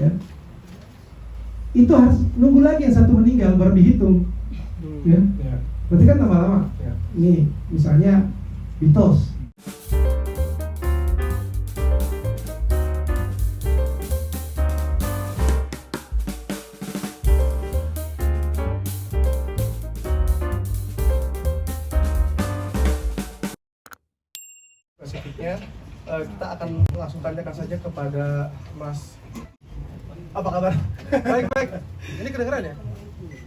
ya. Itu harus nunggu lagi yang satu meninggal baru dihitung, ya. Berarti kan lama-lama. Nih, misalnya Beatles. Spesifiknya kita akan langsung tanyakan saja kepada Mas. Apa kabar? Baik. Ini kedengeran ya?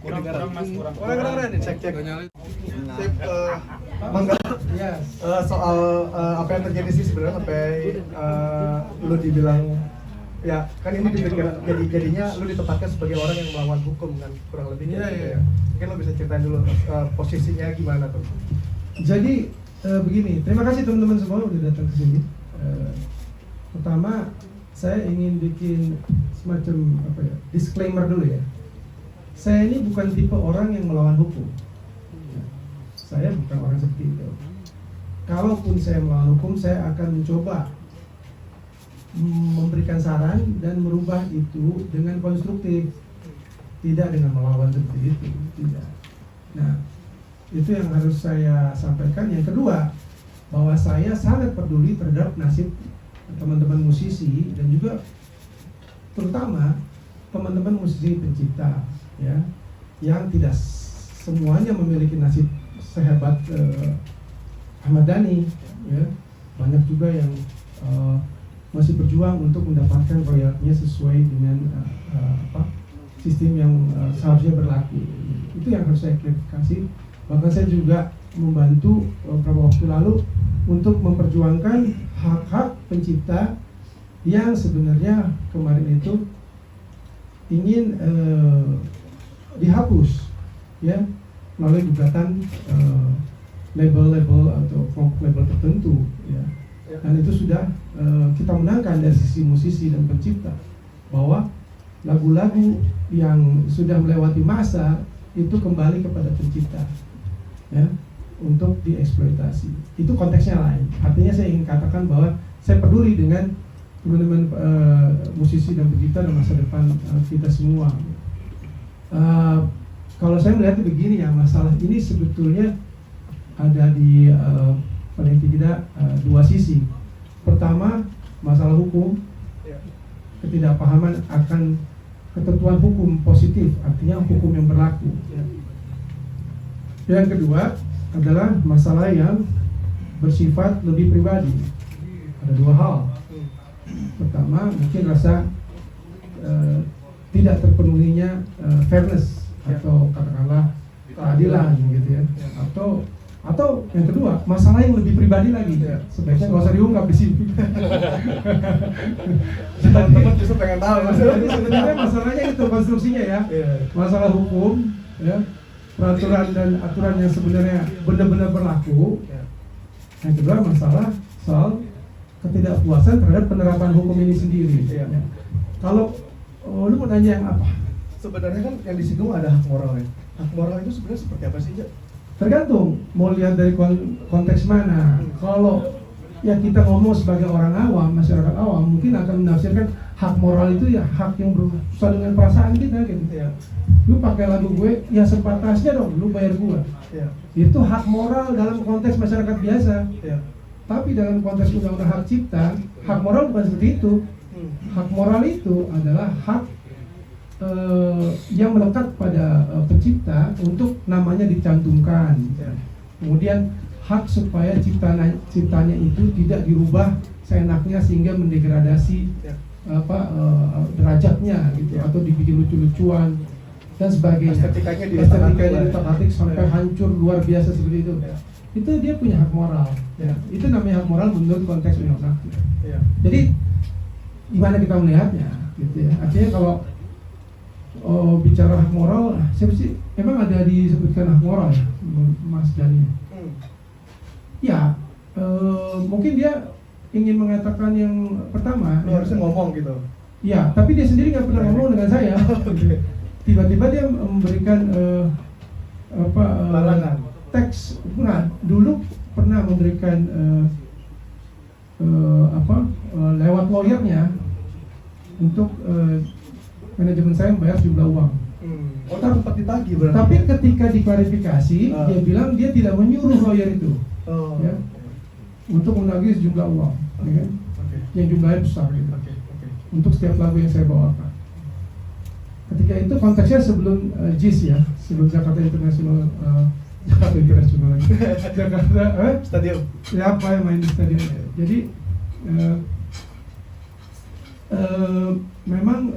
Kurang kedengeran nih, cek. Sip, Mangga. Yes. Soal apa yang terjadi sih sebenarnya sampai lu dibilang ya kan ini jadinya lu ditempatkan sebagai orang yang melawan hukum kan kurang lebih. Iya. Mungkin lu bisa ceritain dulu posisinya gimana tuh? Jadi begini, terima kasih teman-teman semua udah datang ke sini. Pertama, saya ingin bikin semacam disclaimer dulu ya. Saya ini bukan tipe orang yang melawan hukum. Saya bukan orang seperti itu. Kalaupun saya melawan hukum, saya akan mencoba memberikan saran dan merubah itu dengan konstruktif, tidak dengan melawan seperti itu. Tidak. Nah, itu yang harus saya sampaikan. Yang kedua, bahwa saya sangat peduli terhadap nasib teman-teman musisi dan juga terutama teman-teman musisi pencipta, ya, yang tidak semuanya memiliki nasib sehebat Ahmad Dhani, ya. Banyak juga yang masih berjuang untuk mendapatkan royaltinya sesuai dengan sistem yang seharusnya berlaku. Itu yang harus saya klarifikasi. Bahkan saya juga membantu beberapa waktu lalu untuk memperjuangkan hak-hak pencipta yang sebenarnya kemarin itu ingin dihapus, ya, melalui gugatan label-label atau label tertentu, ya. Dan itu sudah kita menangkan dari sisi musisi dan pencipta, bahwa lagu-lagu yang sudah melewati masa itu kembali kepada pencipta, ya, untuk dieksploitasi. Itu konteksnya lain. Artinya saya ingin katakan bahwa saya peduli dengan teman-teman musisi dan pencipta dan masa depan kita semua. Kalau saya melihat begini ya, masalah ini sebetulnya ada di paling tidak dua sisi. Pertama, masalah hukum, ketidakpahaman akan ketentuan hukum positif, artinya hukum yang berlaku. Yang kedua adalah masalah yang bersifat lebih pribadi. Ada dua hal. Pertama, mungkin rasa tidak terpenuhinya fairness atau katakanlah keadilan gitu ya. Atau yang kedua, masalah yang lebih pribadi lagi. Sebaiknya nggak usah diungkap di sini. Teman-teman justru pengen tahu. Jadi sebenarnya masalahnya itu konstruksinya ya. Masalah hukum, ya, peraturan dan aturan yang sebenarnya benar-benar berlaku. Yang kedua masalah soal ketidakpuasan terhadap penerapan hukum ini sendiri. Ya. Kalau lu mau nanya yang apa? Sebenarnya kan yang disinggung ada hak moral ya. Hak moral itu sebenarnya seperti apa sih, Jak? Tergantung mau lihat dari konteks mana. Kalau ya kita ngomong sebagai orang awam, masyarakat awam, mungkin akan menafsirkan hak moral itu ya hak yang berurusan dengan perasaan kita gitu. Lu pakai lagu gue, ya sepatasnya dong, lu bayar gue. Itu hak moral dalam konteks masyarakat biasa. Tapi dalam konteks undang-undang hak cipta, hak moral bukan seperti itu. Hak moral itu adalah hak yang melekat pada pencipta untuk namanya dicantumkan. Kemudian hak supaya ciptanya itu tidak dirubah seenaknya sehingga mendegradasi derajatnya gitu, atau dibikin lucu-lucuan dan sebagainya. Estetikanya diutak-atik sampai hancur luar biasa seperti itu. Itu dia punya hak moral. Itu namanya hak moral menurut konteks undang-undang. Jadi gimana kita melihatnya gitu ya. Artinya kalau bicara hak moral, siapa sih? Emang ada disebutkan hak moral ya, Mas Dhani? Ya, mungkin dia ingin mengatakan yang pertama. Lu harusnya ngomong gitu. Ya, tapi dia sendiri nggak pernah ngomong dengan saya. Tiba-tiba dia memberikan larangan. Teks. Nah, dulu pernah memberikan lewat lawyernya untuk manajemen saya membayar sejumlah uang. Oh, tempat ditagih berarti. Tapi ketika diklarifikasi, dia bilang dia tidak menyuruh lawyer itu, ya, untuk menagih sejumlah uang, ya kan? Yang jumlahnya besar gitu. Untuk setiap lagu yang saya bawakan. Ketika itu konteksnya sebelum JIS ya, sebelum Jakarta International, Jakarta Stadium. Siapa yang main di stadion? Jadi memang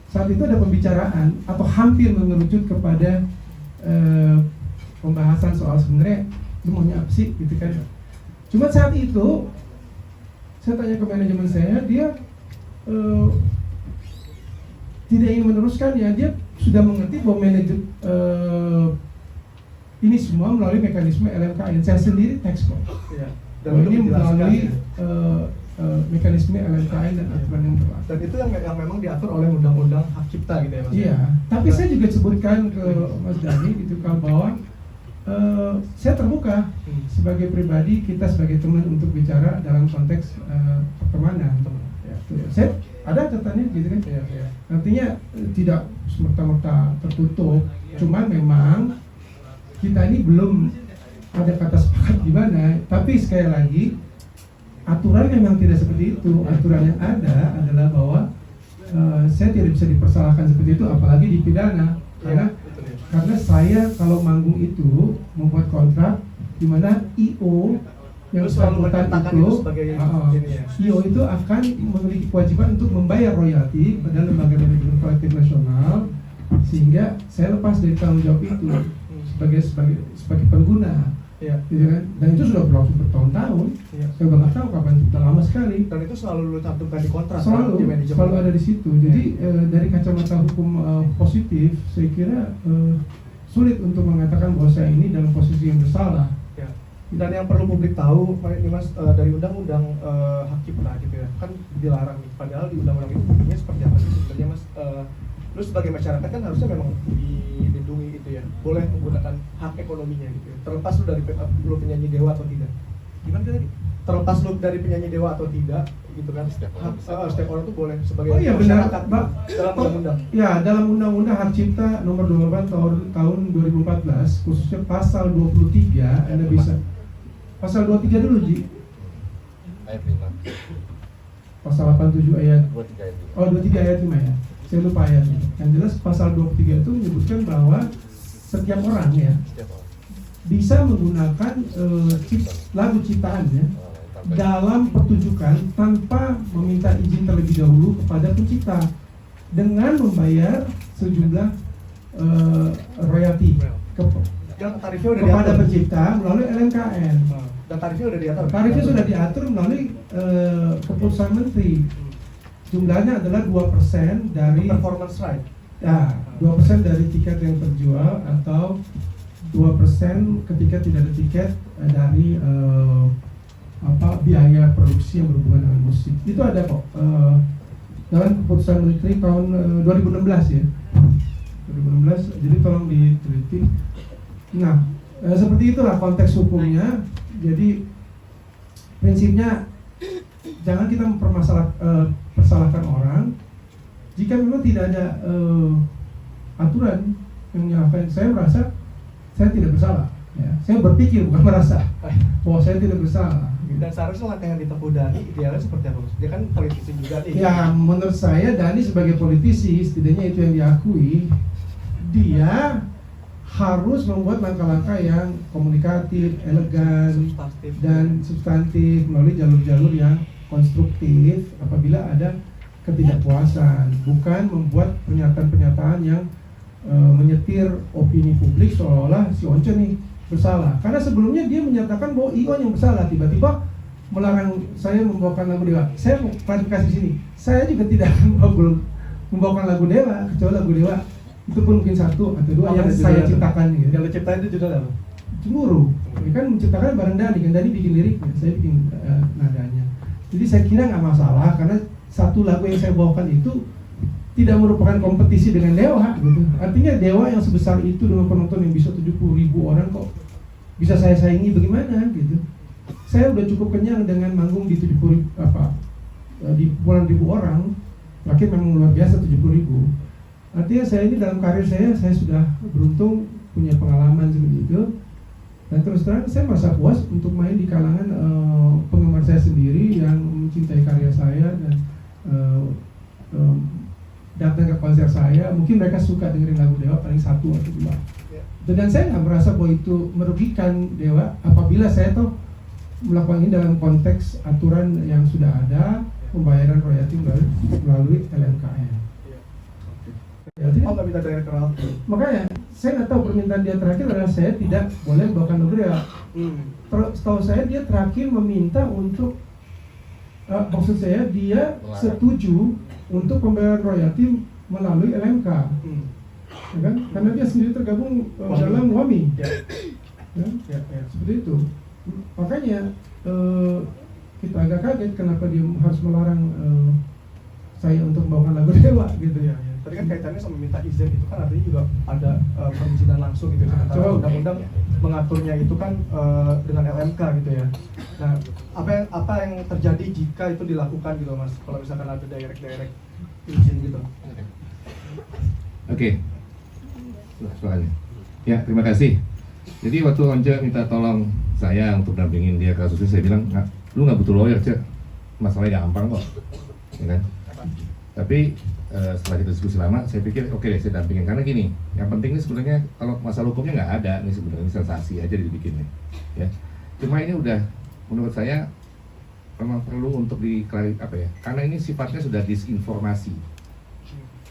saat itu ada pembicaraan atau hampir mengerucut kepada pembahasan soal sebenarnya lu maunya apa sih gitu kan. Cuma saat itu saya tanya ke manajemen saya, dia tidak ingin meneruskannya. Dia sudah mengerti bahwa manajer ini semua melalui mekanisme LMKN. Saya sendiri teks kok. Ya. Dan ini melalui mekanisme LMKN dan aturan yang berlaku. Dan itu yang memang diatur oleh undang-undang hak cipta gitu ya Mas? Iya. Tapi saya juga sebutkan ke Mas Dhani gitu kan bahwa saya terbuka sebagai pribadi, kita sebagai teman untuk bicara dalam konteks pertemanan. Ya, saya ada catatannya gitu kan. Ya. Artinya tidak semerta-merta tertutup. Cuman memang kita ini belum ada kata sepakat di mana. Tapi sekali lagi aturan memang tidak seperti itu. Aturan yang ada adalah bahwa saya tidak bisa dipersalahkan seperti itu, apalagi dipidana. Karena saya kalau manggung itu membuat kontrak di mana IO yang bersangkutan itu, IO itu akan memiliki kewajiban untuk membayar royalti pada lembaga manajemen kolektif nasional, sehingga saya lepas dari tanggung jawab itu sebagai pengguna. Ya. Gitu kan? Dan itu sudah berlangsung bertahun-tahun. Ya. Saya udah nggak tahu kapan, sudah lama sekali. Dan itu selalu lu cantumkan di kontrak. Selalu ada di situ. Jadi dari kacamata hukum positif, saya kira sulit untuk mengatakan bahwa saya ini dalam posisi yang bersalah. Ya. Dan yang perlu publik tahu, ini Mas, dari undang-undang hak cipta gitu ya, kan dilarang. Padahal di undang-undang itu bunyinya seperti apa sih sebenarnya Mas? Lu sebagai masyarakat kan harusnya memang dilindungi gitu ya, boleh menggunakan hak ekonominya gitu ya. Terlepas lu dari lu penyanyi dewa atau tidak. Gimana tadi? Terlepas lu dari penyanyi dewa atau tidak gitu kan. Setiap orang tuh boleh sebagai masyarakat dalam undang-undang. Ya, dalam undang-undang hak cipta nomor 28 tahun 2014, khususnya pasal 23, Anda bisa pasal 23 dulu, Ji. Ayat 5. Pasal 87 ayat 23 ayat 5. Oh, 23 ayat 5 ya. Saya lupa ayatnya. Yang jelas pasal 23 itu menyebutkan bahwa setiap orang ya bisa menggunakan lagu ciptaannya dalam pertunjukan tanpa meminta izin terlebih dahulu kepada pencipta dengan membayar sejumlah royalti kepada pencipta melalui LMKN. Dan tarifnya udah diatur. Tarifnya sudah diatur melalui keputusan menteri. Jumlahnya adalah 2% dari performance right. Ya, 2% dari tiket yang terjual atau 2% ketika tidak ada tiket dari biaya produksi yang berhubungan dengan musik. Itu ada kok dalam keputusan menteri tahun 2016 ya. 2016, jadi tolong diteliti. Nah, seperti itulah konteks hukumnya. Jadi prinsipnya jangan kita mempersalahkan orang jika memang tidak ada aturan yang menyalahkan. Saya merasa saya tidak bersalah. Ya. Saya berpikir bukan merasa bahwa saya tidak bersalah. Gitu. Dan seharusnya langkah yang ditempuh Dhani idealnya seperti apa? Dia kan politisi juga nih. Ya, menurut saya Dhani sebagai politisi, setidaknya itu yang diakui, dia harus membuat langkah-langkah yang komunikatif, elegan, dan substantif melalui jalur-jalur yang konstruktif apabila ada ketidakpuasan, bukan membuat pernyataan-pernyataan yang menyetir opini publik seolah-olah si Once nih bersalah. Karena sebelumnya dia menyatakan bahwa Iwan yang bersalah, tiba-tiba melarang saya membawakan lagu Dewa. Saya mau klarifikasi sini, saya juga tidak membawakan lagu Dewa, kecuali lagu Dewa itu pun mungkin satu atau dua yang saya ciptakan gitu. Yang ciptain itu judulnya apa? Cemburu. Ini kan menciptakan bareng Dhani, kan Dhani bikin liriknya, saya bikin nadanya. Jadi saya kira nggak masalah karena satu lagu yang saya bawakan itu tidak merupakan kompetisi dengan Dewa gitu. Artinya Dewa yang sebesar itu dengan penonton yang bisa 70.000 orang kok bisa saya saingi bagaimana gitu. Saya udah cukup kenyang dengan manggung di 70.000 di puluhan ribu orang. terakhir memang luar biasa 70.000. Artinya saya ini dalam karir saya sudah beruntung punya pengalaman seperti itu. Dan terus terang saya merasa puas untuk main di kalangan penggemar saya sendiri yang mencintai karya saya dan datang ke konser saya. Mungkin mereka suka dengerin lagu Dewa paling 1 atau 2. Dan saya nggak merasa bahwa itu merugikan Dewa apabila saya tuh melakukan ini dalam konteks aturan yang sudah ada, pembayaran royalti melalui LMKM. Oh, nggak minta direct royalti. Makanya saya nggak tahu permintaan dia terakhir adalah saya tidak boleh bawakan lagu Dewa. Setahu saya dia terakhir meminta untuk maksud saya dia setuju untuk pembayaran royalti melalui LMK, ya kan? Karena dia sendiri tergabung dalam WAMI, ya, seperti itu. Makanya kita agak kaget kenapa dia harus melarang saya untuk membawakan lagu Dewa gitu ya. Tadi kan kaitannya sama minta izin itu kan artinya juga ada perizinan langsung gitu. Sementara undang-undang mengaturnya itu kan dengan LMK gitu ya. Nah, apa yang terjadi jika itu dilakukan gitu Mas? Kalau misalkan ada direct izin gitu. Oke. Soalnya. Ya, terima kasih. Jadi waktu Once minta tolong saya untuk dampingin dia kasusnya, saya bilang, lu nggak butuh lawyer, Cek. Masalahnya gampang kok. Ya kan? Tapi setelah kita diskusi lama, saya pikir oke deh saya dampingin karena gini, yang penting ini sebenarnya kalau masalah hukumnya nggak ada, ini sebenarnya sensasi aja dibikinnya, ya. Cuma ini udah menurut saya memang perlu untuk karena ini sifatnya sudah disinformasi,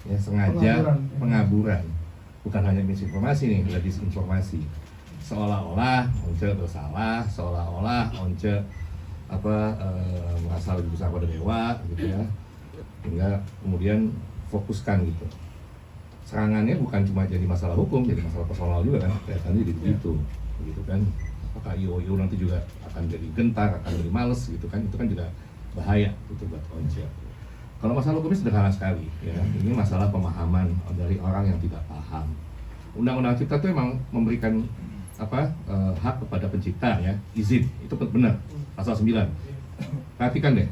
ya sengaja pengaburan, bukan hanya misinformasi nih, sudah disinformasi, seolah-olah Once bersalah, seolah-olah Once merasa lebih besar pada Dewa, gitu ya. Hingga kemudian fokuskan gitu. Serangannya bukan cuma jadi masalah hukum, jadi masalah personal juga kan, kelihatannya jadi begitu, gitu kan. Apakah IO nanti juga akan jadi gentar, akan jadi males gitu kan, itu kan juga bahaya itu buat Once. Kalau masalah hukumnya sederhana sekali, ya. Ini masalah pemahaman dari orang yang tidak paham. Undang-undang Cipta itu memang memberikan hak kepada pencipta ya, izin, itu benar, pasal 9. Perhatikan deh,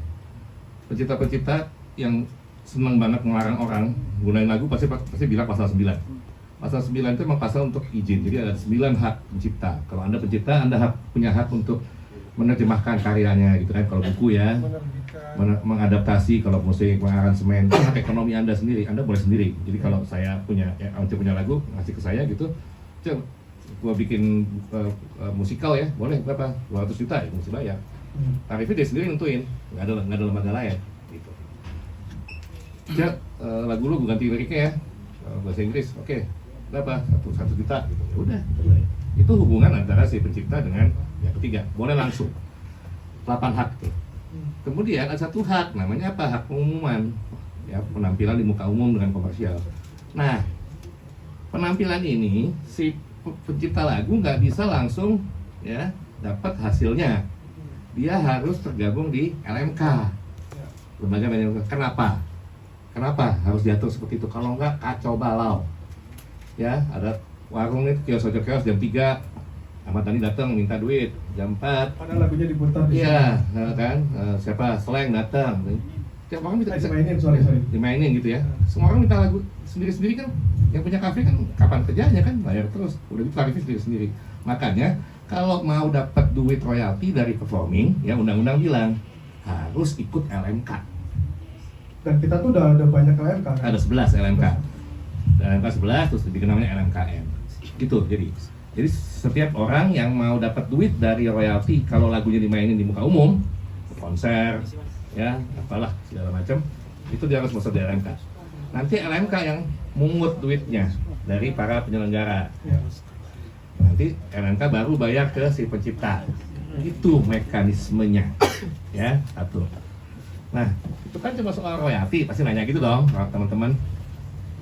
pencipta-pencipta yang senang banget melarang orang gunain lagu pasti bilang pasal 9. Pasal 9 itu memang pasal untuk izin. Jadi ada 9 hak pencipta. Kalau Anda pencipta, Anda punya hak untuk menerjemahkan karyanya gitu kan. Kalau buku ya, mengadaptasi, kalau musik, mengaransemen, itu hak ekonomi Anda sendiri. Anda boleh sendiri. Jadi kalau saya punya lagu, ngasih ke saya gitu, coba gua bikin musikal ya, boleh berapa? 200 juta ya, mesti bayar. Tarifnya dia sendiri nentuin, nggak ada lembaga lain. Gitu. Cek, lagu lu gue ganti liriknya ya, bahasa Inggris, oke, berapa? 1 juta, gitu. Ya udah. Itu hubungan antara si pencipta dengan yang ketiga, boleh langsung. 8 hak tuh. Kemudian ada 1 hak, namanya apa? Hak pengumuman, ya penampilan di muka umum dengan komersial. Nah, penampilan ini si pencipta lagu nggak bisa langsung ya dapat hasilnya. Dia harus tergabung di LMK, lembaga manajemen. Kenapa harus diatur seperti itu? Kalau enggak kacau balau. Ya, ada warung nih, kios jam 3, Ahmad Dhani datang minta duit jam 4. Padahal lagunya diputar di iya, kan? Siapa? Slang datang. Tiap orang minta dimainin, dimainin gitu ya. Semua orang minta lagu sendiri-sendiri kan. Yang punya kafe kan kapan kerjanya kan bayar terus. Udah gitu tarifnya sendiri-sendiri. Makanya kalau mau dapat duit royalti dari performing, ya undang-undang bilang harus ikut LMK. Dan kita tuh udah ada banyak LMK kan? Ada 11 LMK. LMK 11 terus dibikin namanya LMKM. Gitu jadi setiap orang yang mau dapat duit dari royalti kalau lagunya dimainin di muka umum, konser, ya apalah segala macam, itu dia harus masuk di LMK. Nanti LMK yang mungut duitnya dari para penyelenggara. Nanti LMK baru bayar ke si pencipta. Itu mekanismenya. Ya, satu. Nah, itu kan cuma soal royalti, pasti nanya gitu dong teman-teman.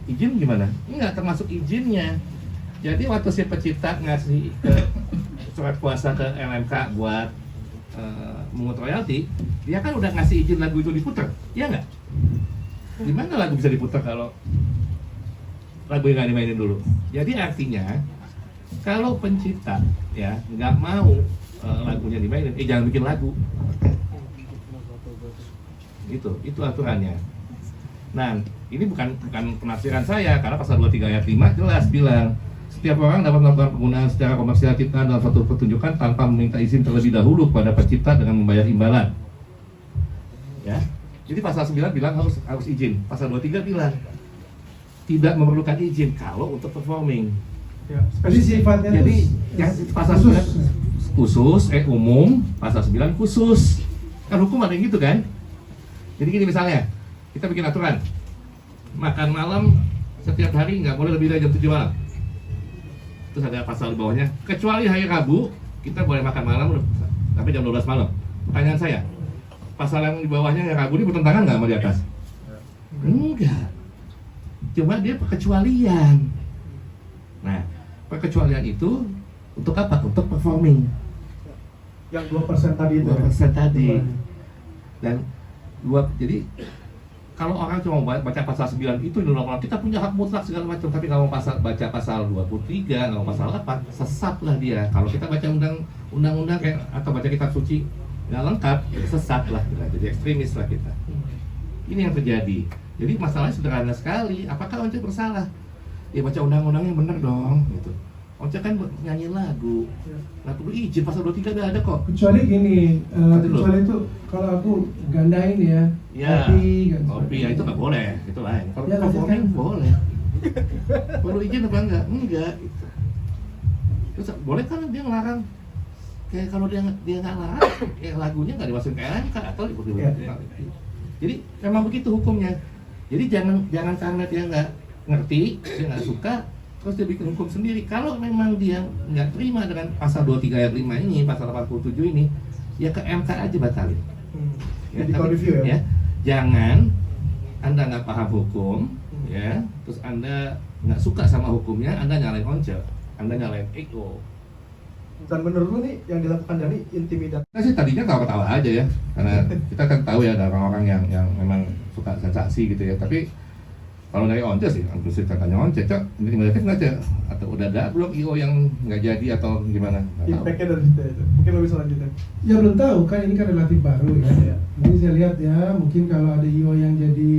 Izin gimana? Enggak termasuk izinnya. Jadi waktu si pencipta ngasih surat kuasa ke LMK buat mengut royalti, dia kan udah ngasih izin lagu itu diputar, iya nggak? Gimana lagu bisa diputar kalau lagu yang nggak dimainin dulu? Jadi artinya kalau pencipta ya nggak mau lagunya dimainin, jangan bikin lagu. Itu aturannya. Nah, ini bukan penafsiran saya, karena pasal 23 ayat 5 jelas bilang setiap orang dapat melakukan penggunaan secara komersial ciptaan dalam suatu pertunjukan tanpa meminta izin terlebih dahulu kepada pencipta dengan membayar imbalan. Ya. Jadi pasal 9 bilang harus izin. Pasal 23 bilang tidak memerlukan izin kalau untuk performing. Ya, Jadi sifatnya Jadi tuh yang pasal 9 khusus, umum, pasal 9 khusus. Kan hukum ada yang gitu kan? Jadi gini misalnya, kita bikin aturan makan malam setiap hari nggak boleh lebih dari jam 7 malam. Terus ada pasal di bawahnya, kecuali hari Rabu kita boleh makan malam sampai jam 12 malam. Pertanyaan saya, pasal yang di bawahnya yang Rabu ini bertentangan nggak sama di atas? Enggak. Cuma dia perkecualian. Nah, perkecualian itu untuk apa? Untuk performing. yang 2% tadi itu. 2% tadi. Dan jadi kalau orang cuma baca pasal 9 itu undang-undang kita punya hak mutlak segala macam, tapi kalau baca pasal 23, kalau pasal 8 sesat lah dia. Kalau kita baca undang-undang kayak atau baca kitab suci nggak lengkap, ya sesat lah kita, jadi ekstremis lah kita. Ini yang terjadi. Jadi masalahnya sederhana sekali. Apakah Once bersalah? Ya baca undang-undangnya bener dong, gitu. Once kan nyanyi lagu, nggak perlu izin, pasal 23 nggak ada kok. kecuali gini, Nanti dulu. kecuali itu kalau aku gandain ya, Ya, kopi ya itu nggak boleh, itu lain. Kalau Ya, performing lanjutkan. boleh. Perlu izin apa enggak? Enggak. Gitu. Terus boleh kan dia ngelarang? Kayak kalau dia nggak larang, lagunya nggak dimasukin ke LMK atau Ya. Jadi memang begitu hukumnya. Jadi jangan karena dia nggak ngerti, dia nggak suka, terus dia bikin hukum sendiri. Kalau memang dia nggak terima dengan pasal 23 ayat 5 ini, pasal 87 ini, ya ke MK aja batalin. Jadi tapi- review ya. Jangan Anda nggak paham hukum, ya, terus Anda nggak suka sama hukumnya, Anda nyalain Once, Anda nyalain ego. Dan menurut lu nih yang dilakukan Dani intimidasi. Kita sih tadinya ketawa-ketawa aja ya, karena kita kan tahu ya ada orang-orang yang memang suka sensasi gitu ya. Tapi kalau dari Once sih, terus katanya Once, Cok, intimidatif nggak Cok? Atau udah ada belum IO yang nggak jadi atau gimana? Nggak tahu. Impactnya dari situ itu. Mungkin lo bisa lanjutin. Ya belum tahu kan, ini kan relatif baru ya. Mungkin saya lihat ya, mungkin kalau ada IO yang jadi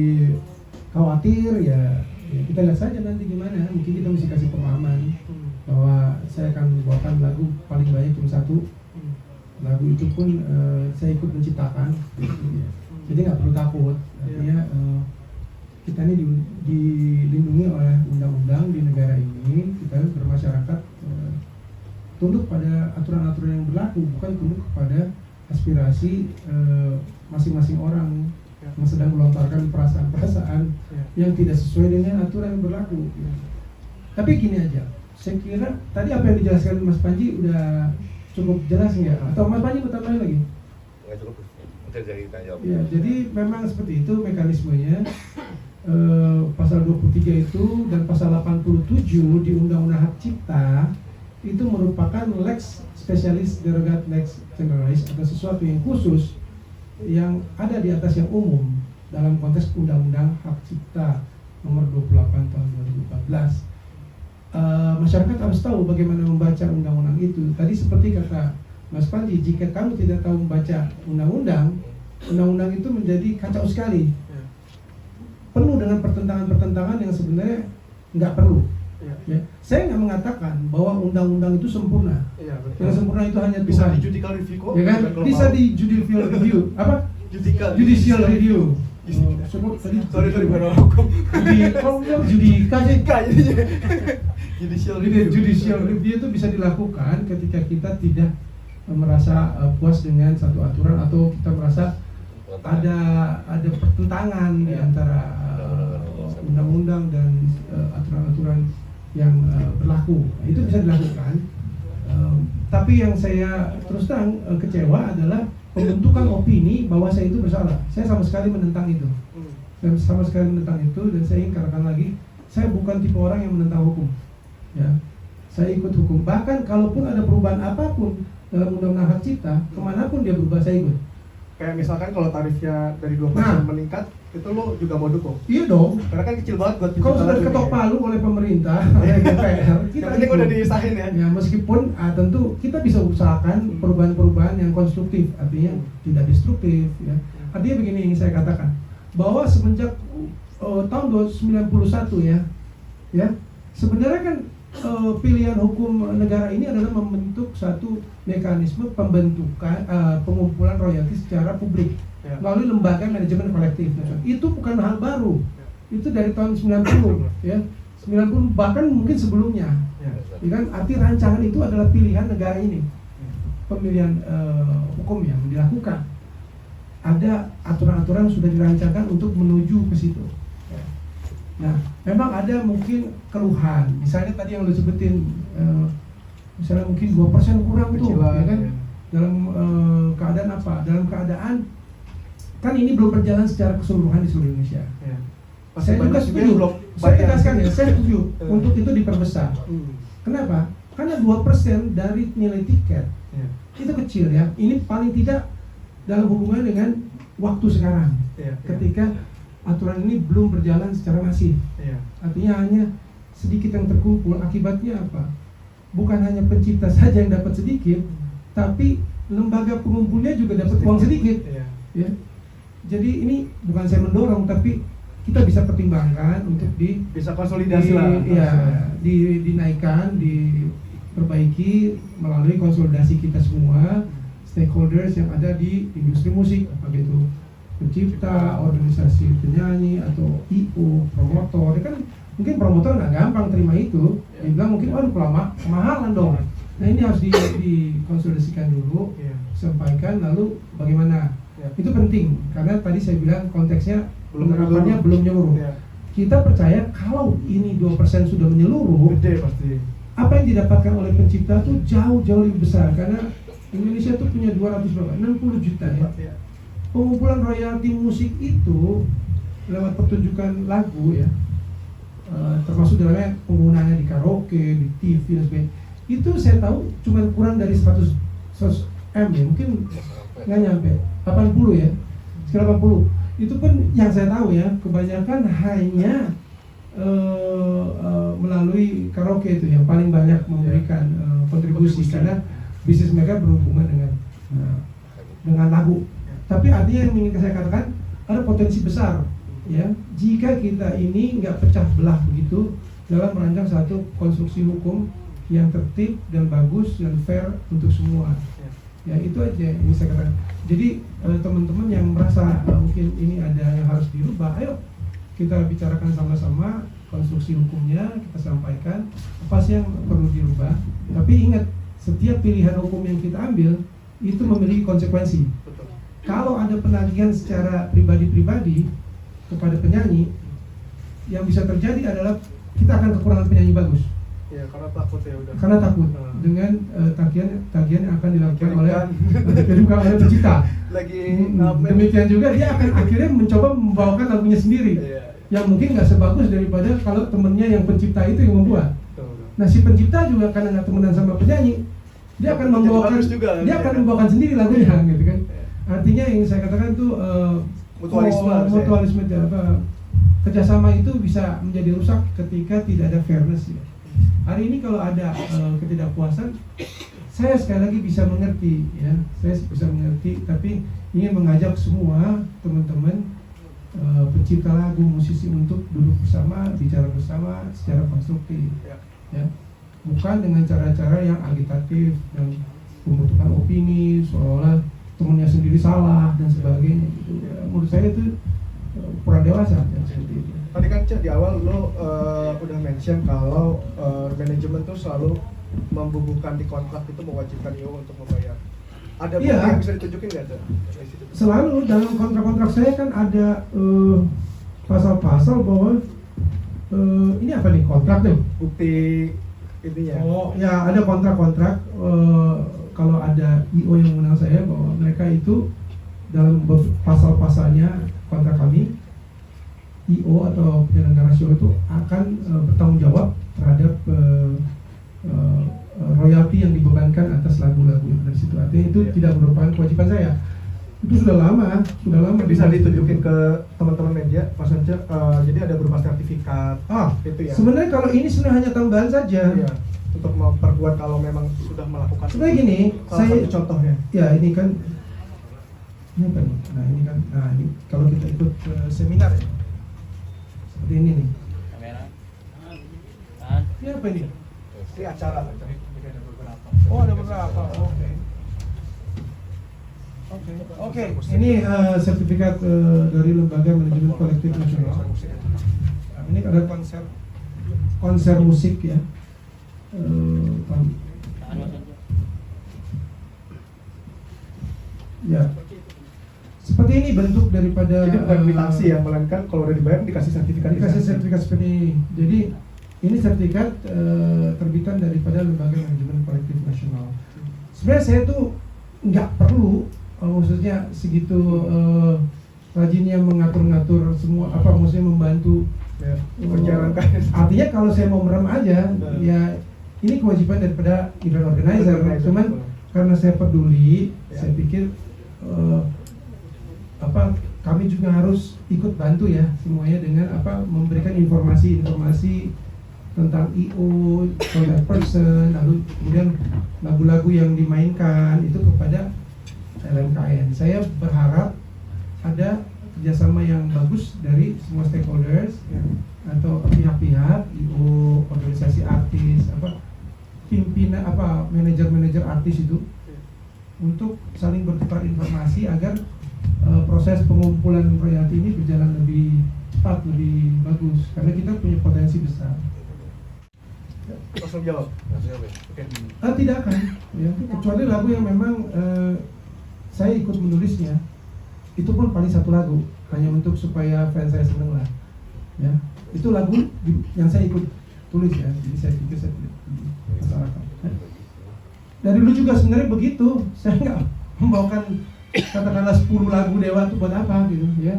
khawatir ya kita lihat saja nanti gimana. Mungkin kita mesti kasih pemahaman bahwa saya akan membawakan lagu paling banyak cuma satu. Lagu itu pun saya ikut menciptakan. Jadi nggak perlu takut. Artinya kita ini dilindungi oleh undang-undang di negara ini. Kita bermasyarakat tunduk pada aturan-aturan yang berlaku, bukan tunduk kepada aspirasi masing-masing orang yang sedang melontarkan perasaan-perasaan yang tidak sesuai dengan aturan yang berlaku. Tapi gini aja, saya kira tadi apa yang dijelaskan Mas Panji udah cukup jelas nggak? Atau Mas Panji mau tambahin lagi? Nggak cukup. Nanti jadi tanya jawab. Ya, jadi memang seperti itu mekanismenya. Pasal 23 itu dan pasal 87 di Undang-Undang Hak Cipta itu merupakan lex specialis derogat lex generalis atau sesuatu yang khusus yang ada di atas yang umum dalam konteks Undang-Undang Hak Cipta nomor 28 tahun 2014. Masyarakat harus tahu bagaimana membaca undang-undang itu. Tadi seperti kata Mas Panji, jika kamu tidak tahu membaca undang-undang itu menjadi kacau sekali, penuh dengan pertentangan-pertentangan yang sebenarnya nggak perlu. Ya. Saya nggak mengatakan bahwa undang-undang itu sempurna. Iya, betul. Yang sempurna itu hanya Bisa Tuhan. di judicial review kok. Ya kan? bukan kalau Bisa mau. di judicial review. Apa? Judicial review. Sebut tadi. Sorry bukan orang hukum. Kalau bilang judika sih. Judicial Jadi review. judicial review itu bisa dilakukan ketika kita tidak merasa puas dengan satu aturan atau kita merasa ada pertentangan di antara undang-undang dan aturan-aturan yang berlaku. Nah, itu bisa dilakukan. Tapi yang saya terus terang kecewa adalah pembentukan opini bahwa saya itu bersalah. Saya sama sekali menentang itu. Saya sama sekali menentang itu, dan saya ingin katakan lagi, saya bukan tipe orang yang menentang hukum. Ya, saya ikut hukum. Bahkan kalaupun ada perubahan apapun dalam Undang-Undang Hak Cipta, kemanapun dia berubah saya ikut. Kayak misalkan kalau tarifnya dari 2% Nah. meningkat, itu lo juga mau dukung. Iya dong. Karena kan kecil banget buat Kalau sudah diketok palu oleh pemerintah, oleh DPR, kita Yang penting ikut. udah disahin ya. Ya, meskipun tentu kita bisa usahakan perubahan-perubahan yang konstruktif, artinya tidak destruktif. Ya. Artinya begini yang ingin saya katakan, bahwa semenjak tahun 1991 ya sebenarnya kan pilihan hukum negara ini adalah membentuk satu mekanisme pembentukan pengumpulan royalti secara publik melalui lembaga manajemen kolektif. Itu bukan hal baru. Itu dari tahun 90 ya. 90 bahkan mungkin sebelumnya. Ya kan arti rancangan itu adalah pilihan negara ini. Pemilihan hukum yang dilakukan. Ada aturan-aturan sudah dirancangkan untuk menuju ke situ. Nah, memang ada mungkin keluhan. Misalnya tadi yang lu sebutin, misalnya mungkin 2% kurang tuh, ya kan? Dalam keadaan apa? Dalam keadaan kan ini belum berjalan secara keseluruhan di seluruh Indonesia. Ya. Saya juga setuju. Saya tegaskan ya, saya setuju untuk itu diperbesar. Kenapa? Karena 2% dari nilai tiket itu kecil ya. Ini paling tidak dalam hubungan dengan waktu sekarang. Ketika aturan ini belum berjalan secara masif. Artinya hanya sedikit yang terkumpul. Akibatnya apa? Bukan hanya pencipta saja yang dapat sedikit, tapi lembaga pengumpulnya juga dapat uang sedikit. Ya. Jadi ini bukan saya mendorong, tapi kita bisa pertimbangkan untuk bisa konsolidasi lah. Dinaikkan, diperbaiki melalui konsolidasi kita semua stakeholders yang ada di industri musik, apakah itu pencipta, organisasi penyanyi atau IO, promotor. Kan mungkin promotor nggak gampang terima itu. Dia bilang mungkin kemahalan dong. Nah ini harus dikonsolidasikan dulu, sampaikan lalu bagaimana. Itu penting karena tadi saya bilang konteksnya penerapannya belum menyeluruh. Kita percaya kalau ini 2% sudah menyeluruh, gede pasti. Apa yang didapatkan oleh pencipta itu jauh-jauh lebih besar karena Indonesia tuh punya 60 juta ya. Pengumpulan royalti musik itu lewat pertunjukan lagu ya, termasuk dalamnya penggunaannya di karaoke, di TV dan sebagainya. Itu saya tahu cuma kurang dari 100 M ya, mungkin nggak nyampe 80 ya, sekitar 80. Itu pun yang saya tahu ya, kebanyakan hanya melalui karaoke itu yang paling banyak memberikan kontribusi karena bisnis mereka berhubungan dengan lagu. Tapi artinya yang ingin saya katakan ada potensi besar ya jika kita ini nggak pecah belah begitu dalam merancang satu konstruksi hukum yang tertib dan bagus dan fair untuk semua. Ya itu aja yang saya katakan. Jadi teman-teman yang merasa mungkin ini ada yang harus dirubah, ayo kita bicarakan sama-sama konstruksi hukumnya, kita sampaikan apa sih yang perlu dirubah. Tapi ingat, setiap pilihan hukum yang kita ambil itu memiliki konsekuensi. Kalau ada penagihan secara pribadi-pribadi kepada penyanyi, yang bisa terjadi adalah kita akan kekurangan penyanyi bagus. Ya, karena takut ya udah. Karena takut dengan tagihan yang akan dilakukan oleh pencipta. Demikian juga dia akan akhirnya mencoba membawakan lagunya sendiri, yang mungkin nggak sebagus daripada kalau temennya yang pencipta itu yang membuat. Nah si pencipta juga karena nggak temenan sama penyanyi, dia akan membawakan sendiri lagunya, gitu kan. Artinya yang saya katakan itu mutualisme kerjasama itu bisa menjadi rusak ketika tidak ada fairness ya. Hari ini kalau ada ketidakpuasan, saya sekali lagi bisa mengerti ya, tapi ingin mengajak semua teman-teman pencipta lagu, musisi untuk duduk bersama, bicara bersama secara konstruktif ya. Bukan dengan cara-cara yang agitatif dan membutuhkan opini seolah-olah temennya sendiri salah dan sebagainya gitu. Ya, menurut saya itu kurang dewasa ya, seperti itu. Tadi kan Cak di awal lo udah mention kalau manajemen tuh selalu membubuhkan di kontrak itu mewajibkan IO untuk membayar. Ada bukti yang bisa ditunjukin nggak Cak? Selalu dalam kontrak-kontrak saya kan ada pasal-pasal bahwa ini apa nih kontrak nih? Bukti intinya. Oh ya ada kontrak-kontrak. Kalau ada IO yang mengenal saya bahwa mereka itu dalam pasal-pasalnya kontrak kami, IO atau penyelenggara show itu akan bertanggung jawab terhadap royalti yang dibebankan atas lagu-lagu yang ada di situ. Artinya itu tidak merupakan kewajiban saya. Itu sudah lama. Bisa ditunjukin ke teman-teman media, Mas Anja. Jadi ada berupa sertifikat. Itu ya. Sebenarnya kalau ini sebenarnya hanya tambahan saja. Iya. Untuk memperkuat kalau memang sudah melakukan. Sebenarnya gini, satu contohnya. Ya ini kan, ini apa nih? Nah ini kalau kita ikut seminar ya, seperti ini nih. Kamera. Ini apa ini? Ini acara. Jadi ada beberapa. Oh ada beberapa. Oke. Oke. Ini sertifikat dari Lembaga Manajemen Kolektif Nasional. Ini ada konser musik ya. Ya. Seperti ini bentuk daripada Jadi bukan kwitansi ya, melainkan kalau udah dibayar dikasih sertifikat. dikasih sertifikat seperti ini. Jadi ini sertifikat terbitan daripada Lembaga Manajemen Kolektif Nasional. Sebenarnya saya tuh nggak perlu, maksudnya segitu rajinnya mengatur-ngatur semua apa, maksudnya membantu Ya, perjalanan. artinya kalau saya mau merem aja, ya ini kewajiban daripada event organizer. Cuman karena saya peduli, Ya. saya pikir kami juga harus ikut bantu ya semuanya dengan memberikan informasi tentang IO, contact person, lalu kemudian lagu-lagu yang dimainkan itu kepada LMKN. Saya berharap ada kerjasama yang bagus dari semua stakeholders ya, atau pihak-pihak IO, organisasi artis, pimpinan manajer-manajer artis itu untuk saling bertukar informasi agar proses pengumpulan royalti ini berjalan lebih cepat, lebih bagus karena kita punya potensi besar. Langsung jawab. Oke. Tidak akan, ya, kecuali lagu yang memang saya ikut menulisnya. Itu pun paling satu lagu, hanya untuk supaya fans saya seneng lah. Ya, itu lagu yang saya ikut tulis ya, jadi saya pikir saya tidak masalahkan. Dari dulu juga sebenarnya begitu, saya nggak membawakan katakanlah 10 lagu Dewa itu buat apa gitu ya.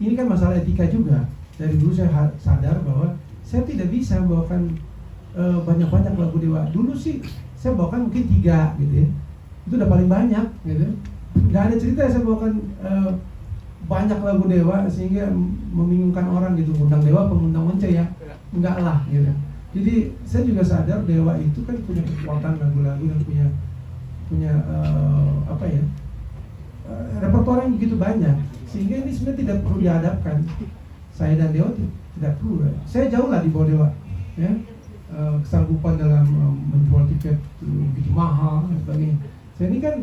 Ini kan masalah etika juga. Dari dulu saya sadar bahwa saya tidak bisa membawakan banyak-banyak lagu Dewa. Dulu sih saya bawakan mungkin 3 gitu ya, itu udah paling banyak gitu. Nggak ada cerita saya bawakan banyak lagu Dewa sehingga membingungkan orang gitu, undang Dewa pengundang Once ya, enggak lah gitu. Jadi saya juga sadar Dewa itu kan punya kekuatan lagu-lagu dan punya repertoire yang begitu banyak, sehingga ini sebenarnya tidak perlu dihadapkan. Saya dan Dewa tidak perlu. Saya jauh lah di bawah Dewa, ya. Kesanggupan dalam menjual tiket begitu mahal dan sebagainya. Saya ini kan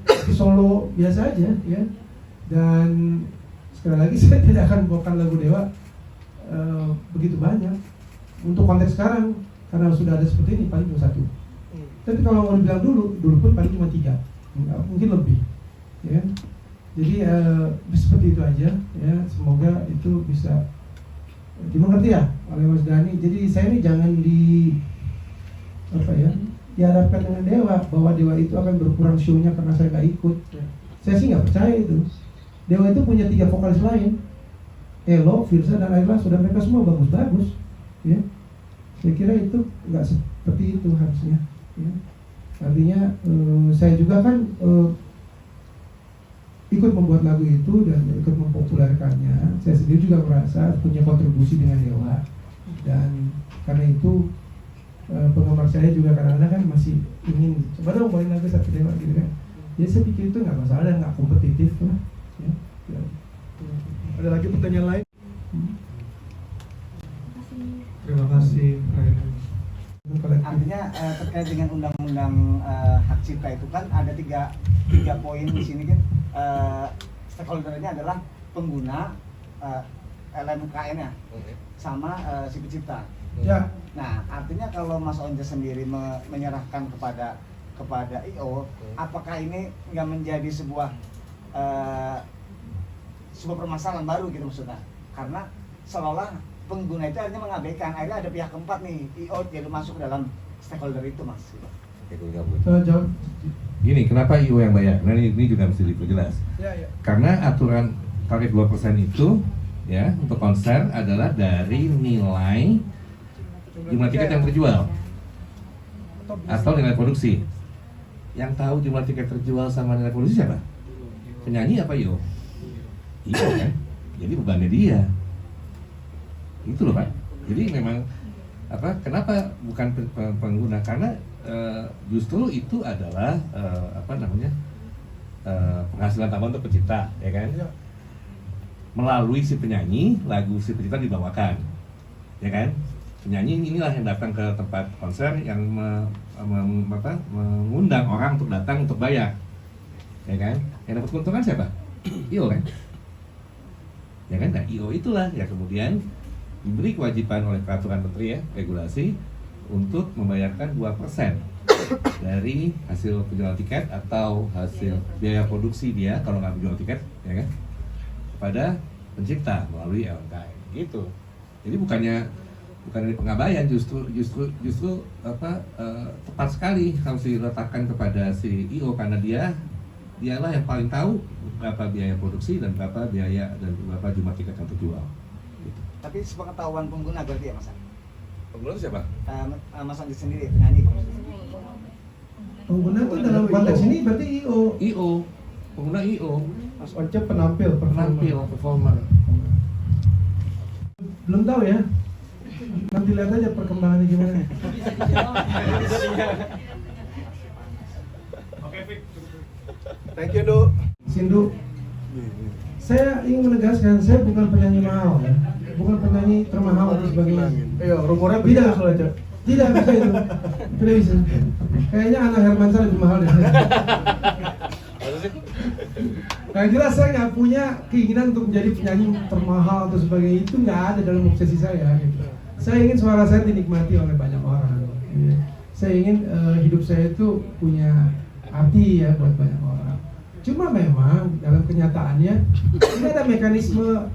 di Solo biasa aja, ya. Dan sekali lagi saya tidak akan bawakan lagu Dewa begitu banyak. Untuk konteks sekarang, karena sudah ada seperti ini paling cuma 1. Tapi kalau mau dibilang dulu pun paling cuma 3, mungkin lebih, ya. Jadi seperti itu aja, ya. Semoga itu bisa dimengerti ya oleh Mas Dhani. Jadi saya ini jangan dihadapkan dengan Dewa bahwa Dewa itu akan berkurang show-nya karena saya nggak ikut. Saya sih nggak percaya itu. Dewa itu punya 3 vokalis lain, Elo, Firsa, dan Ayla. Sudah mereka semua bagus-bagus, ya. Saya kira itu nggak seperti itu harusnya, ya. Artinya saya juga kan ikut membuat lagu itu dan ikut mempopulerkannya. Saya sendiri juga merasa punya kontribusi dengan Dewa, dan karena itu penggemar saya juga kadang-kadang kan masih ingin coba dong bawain lagu satu Dewa gitu kan. Jadi saya pikir itu nggak masalah dan nggak kompetitif lah, ya. Ada lagi pertanyaan lain? Terima kasih. Artinya terkait dengan undang-undang hak cipta itu kan ada tiga poin di sini kan, stakeholder-nya adalah pengguna, LMKN-nya, sama si pencipta. Ya. Nah, artinya kalau Mas Once sendiri menyerahkan kepada IO, apakah ini nggak menjadi sebuah permasalahan baru gitu maksudnya? Karena seolah pengguna itu akhirnya mengabaikan, akhirnya ada pihak keempat nih, IO jadi masuk dalam stakeholder itu, Mas. Jawab. Gini, kenapa IO yang bayar? Nah ini juga mesti diperjelas. Ya. Karena aturan tarif 2% itu ya untuk konser adalah dari nilai jumlah tiket yang terjual atau nilai produksi. Yang tahu jumlah tiket terjual sama nilai produksi siapa? Penyanyi apa IO? IO kan? Jadi bebannya dia. Itu loh Pak. Jadi memang kenapa bukan pengguna? Karena justru itu adalah penghasilan tambahan untuk pencipta, ya kan? melalui si penyanyi, lagu si pencipta dibawakan, ya kan? Penyanyi inilah yang datang ke tempat konser yang mengundang orang untuk datang untuk bayar, ya kan? Yang dapat keuntungan siapa? IO kan? Ya kan? Nah, IO itulah yang kemudian diberi kewajiban oleh peraturan menteri ya, regulasi untuk membayarkan 2% dari hasil penjualan tiket atau hasil biaya produksi dia kalau nggak menjual tiket, ya kan? Kepada pencipta melalui LMKM gitu. Jadi bukannya dari pengabayan, justru tepat sekali harus diletakkan kepada si IO karena dialah yang paling tahu berapa biaya produksi dan berapa biaya dan berapa jumlah tiket yang terjual. Gitu. Tapi sepengetahuan pengguna berarti ya Mas? Pengguna siapa? Mas Andi sendiri penyanyi. Pengguna itu dalam konteks ini berarti IO, pengguna IO, Mas Once penampil, performer. Belum tahu ya. Nanti lihat aja perkembangannya gimana. Oke, Fik. Thank you, Du. Sindu, saya ingin menegaskan saya bukan penyanyi mahal ya, bukan penyanyi termahal dan sebagainya. Iya, rumornya Tidak, begitu aja. tidak bisa itu, tidak bisa. Kayaknya anak Hermansyah lebih mahal deh. Yang jelas saya nggak punya keinginan untuk menjadi penyanyi termahal atau sebagainya, itu nggak ada dalam obsesi saya. Gitu. Saya ingin suara saya dinikmati oleh banyak orang. Gitu. Saya ingin hidup saya itu punya arti ya buat banyak orang. Cuma memang dalam kenyataannya ini ada mekanisme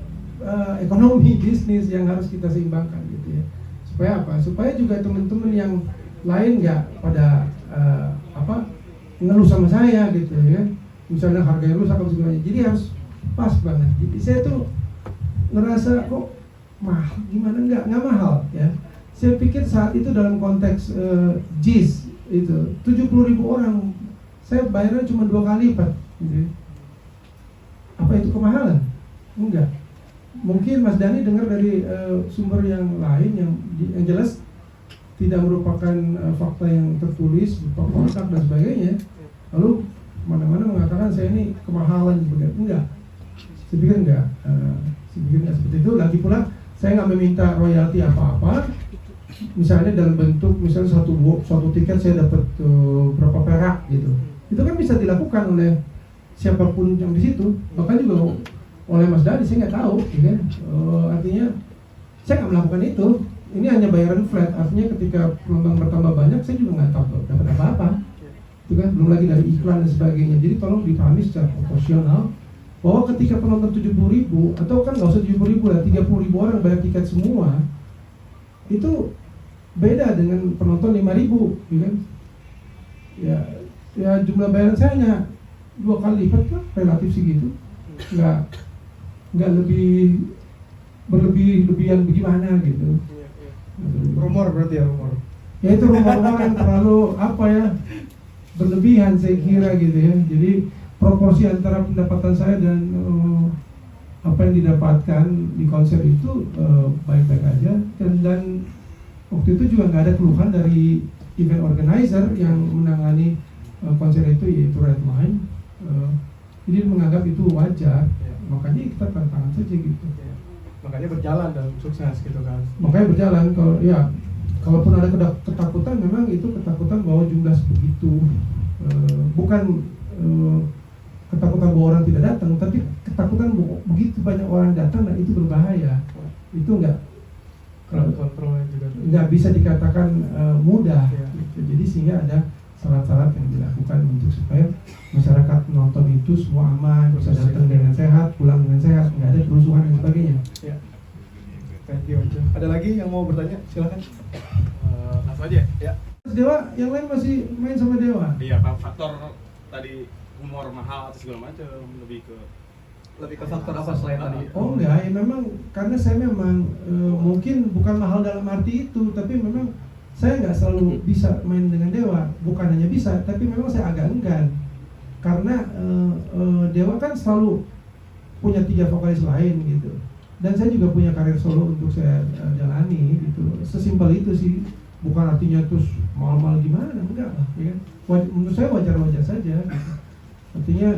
ekonomi bisnis yang harus kita seimbangkan gitu ya. Supaya apa? Supaya juga teman-teman yang lain nggak pada ngeluh sama saya gitu ya. Misalnya harganya rusak atau sebagainya. Jadi harus pas banget. Jadi saya tuh ngerasa kok mahal, gimana nggak mahal ya. Saya pikir saat itu dalam konteks JIS itu 70.000 orang, saya bayarnya cuma 2 kali lipat gitu. Apa itu kemahalan? Enggak. Mungkin Mas Dhani dengar dari sumber yang lain yang jelas tidak merupakan fakta yang tertulis, berupa kontrak dan sebagainya. Lalu mana-mana mengatakan saya ini kemahalan sebagainya. Enggak. Saya pikir enggak. Saya pikir enggak seperti itu. Lagi pula saya nggak meminta royalti apa-apa. Misalnya dalam bentuk misalnya satu tiket saya dapat berapa perak gitu. Itu kan bisa dilakukan oleh siapapun yang di situ. Bahkan juga oleh Mas Dhani, saya nggak tahu, ya kan? Artinya saya nggak melakukan itu. Ini hanya bayaran flat. Artinya ketika penonton bertambah banyak, saya juga nggak tahu dapat apa-apa. Itu kan belum lagi dari iklan dan sebagainya. Jadi tolong dipahami secara proporsional bahwa ketika penonton 70.000 atau kan nggak usah 70.000 lah, 30.000 orang bayar tiket semua, itu beda dengan penonton 5.000, ya kan? Ya jumlah bayaran saya hanya 2 kali lipat lah, relatif segitu. Nggak lebih berlebihan bagaimana gitu. Rumor berarti ya, rumor. Ya itu rumor-rumor yang terlalu berlebihan saya kira gitu ya. Jadi proporsi antara pendapatan saya dan apa yang didapatkan di konser itu baik-baik aja, dan waktu itu juga nggak ada keluhan dari event organizer yang menangani konser itu, yaitu Redline. Jadi menganggap itu wajar, makanya kita tantangan saja gitu. Makanya berjalan dan sukses gitu kan. Makanya berjalan. Kalaupun ada ketakutan, memang itu ketakutan bahwa jumlah sebegitu, bukan ketakutan bahwa orang tidak datang, tapi ketakutan bahwa begitu banyak orang datang dan itu berbahaya. Itu Kontrolnya juga nggak bisa dikatakan mudah. Ya. Gitu. Jadi sehingga ada syarat-syarat yang dilakukan untuk supaya masyarakat menonton itu semua aman, bisa datang dengan sehat, pulang dengan sehat, nggak ada kerusuhan dan sebagainya. Ya. Thank you. Ada lagi yang mau bertanya? Silakan. Langsung aja. Ya. Dewa, yang lain masih main sama Dewa? Iya, faktor tadi humor mahal atau segala macam, lebih ke faktor apa selain tadi? Oh enggak, ya memang karena saya memang mungkin bukan mahal dalam arti itu, tapi memang saya nggak selalu bisa main dengan Dewa. Bukan hanya bisa, tapi memang saya agak enggan karena Dewa kan selalu punya 3 vokalis lain gitu, dan saya juga punya karir solo untuk saya jalani gitu. Sesimpel itu sih, bukan artinya terus mahal-mahal gimana, enggak lah ya kan. Menurut saya wajar-wajar saja gitu. Artinya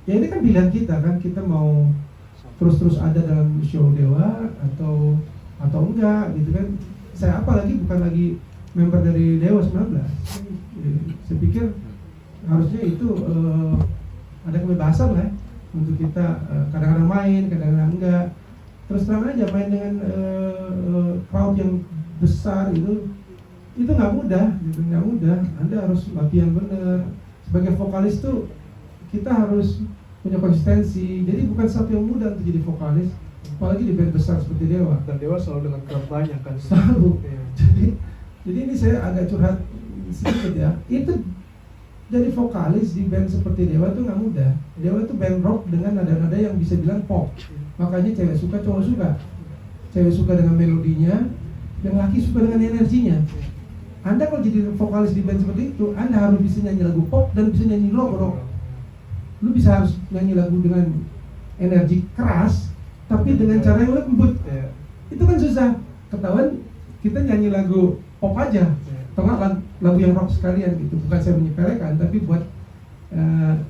ya ini kan pilihan kita kan, kita mau terus ada dalam show Dewa atau enggak gitu kan. Saya apalagi bukan lagi member dari Dewa 19. Saya pikir harusnya itu ada kebebasan lah untuk kita kadang-kadang main, kadang-kadang enggak. Terus terang aja main dengan crowd yang besar itu nggak mudah, gitu, nggak mudah. Anda harus latihan bener. Sebagai vokalis tuh kita harus punya konsistensi. Jadi bukan satu yang mudah untuk jadi vokalis, apalagi di band besar seperti Dewa. Dan Dewa selalu dengan crowd banyak kan. Selalu. Iya. Jadi ini saya agak curhat sedikit ya. Itu jadi vokalis di band seperti Dewa itu nggak mudah. Dewa itu band rock dengan nada-nada yang bisa bilang pop. Makanya cewek suka, cowok suka. Cewek suka dengan melodinya, yang laki suka dengan energinya. Anda kalau jadi vokalis di band seperti itu, Anda harus bisa nyanyi lagu pop dan bisa nyanyi rock. Lu bisa harus nyanyi lagu dengan energi keras, tapi dengan cara yang lembut. Iya. Itu kan susah. Ketahuan kita nyanyi lagu pop aja, atau nggak lagu yang rock sekalian gitu. Bukan saya menyepelekan, tapi buat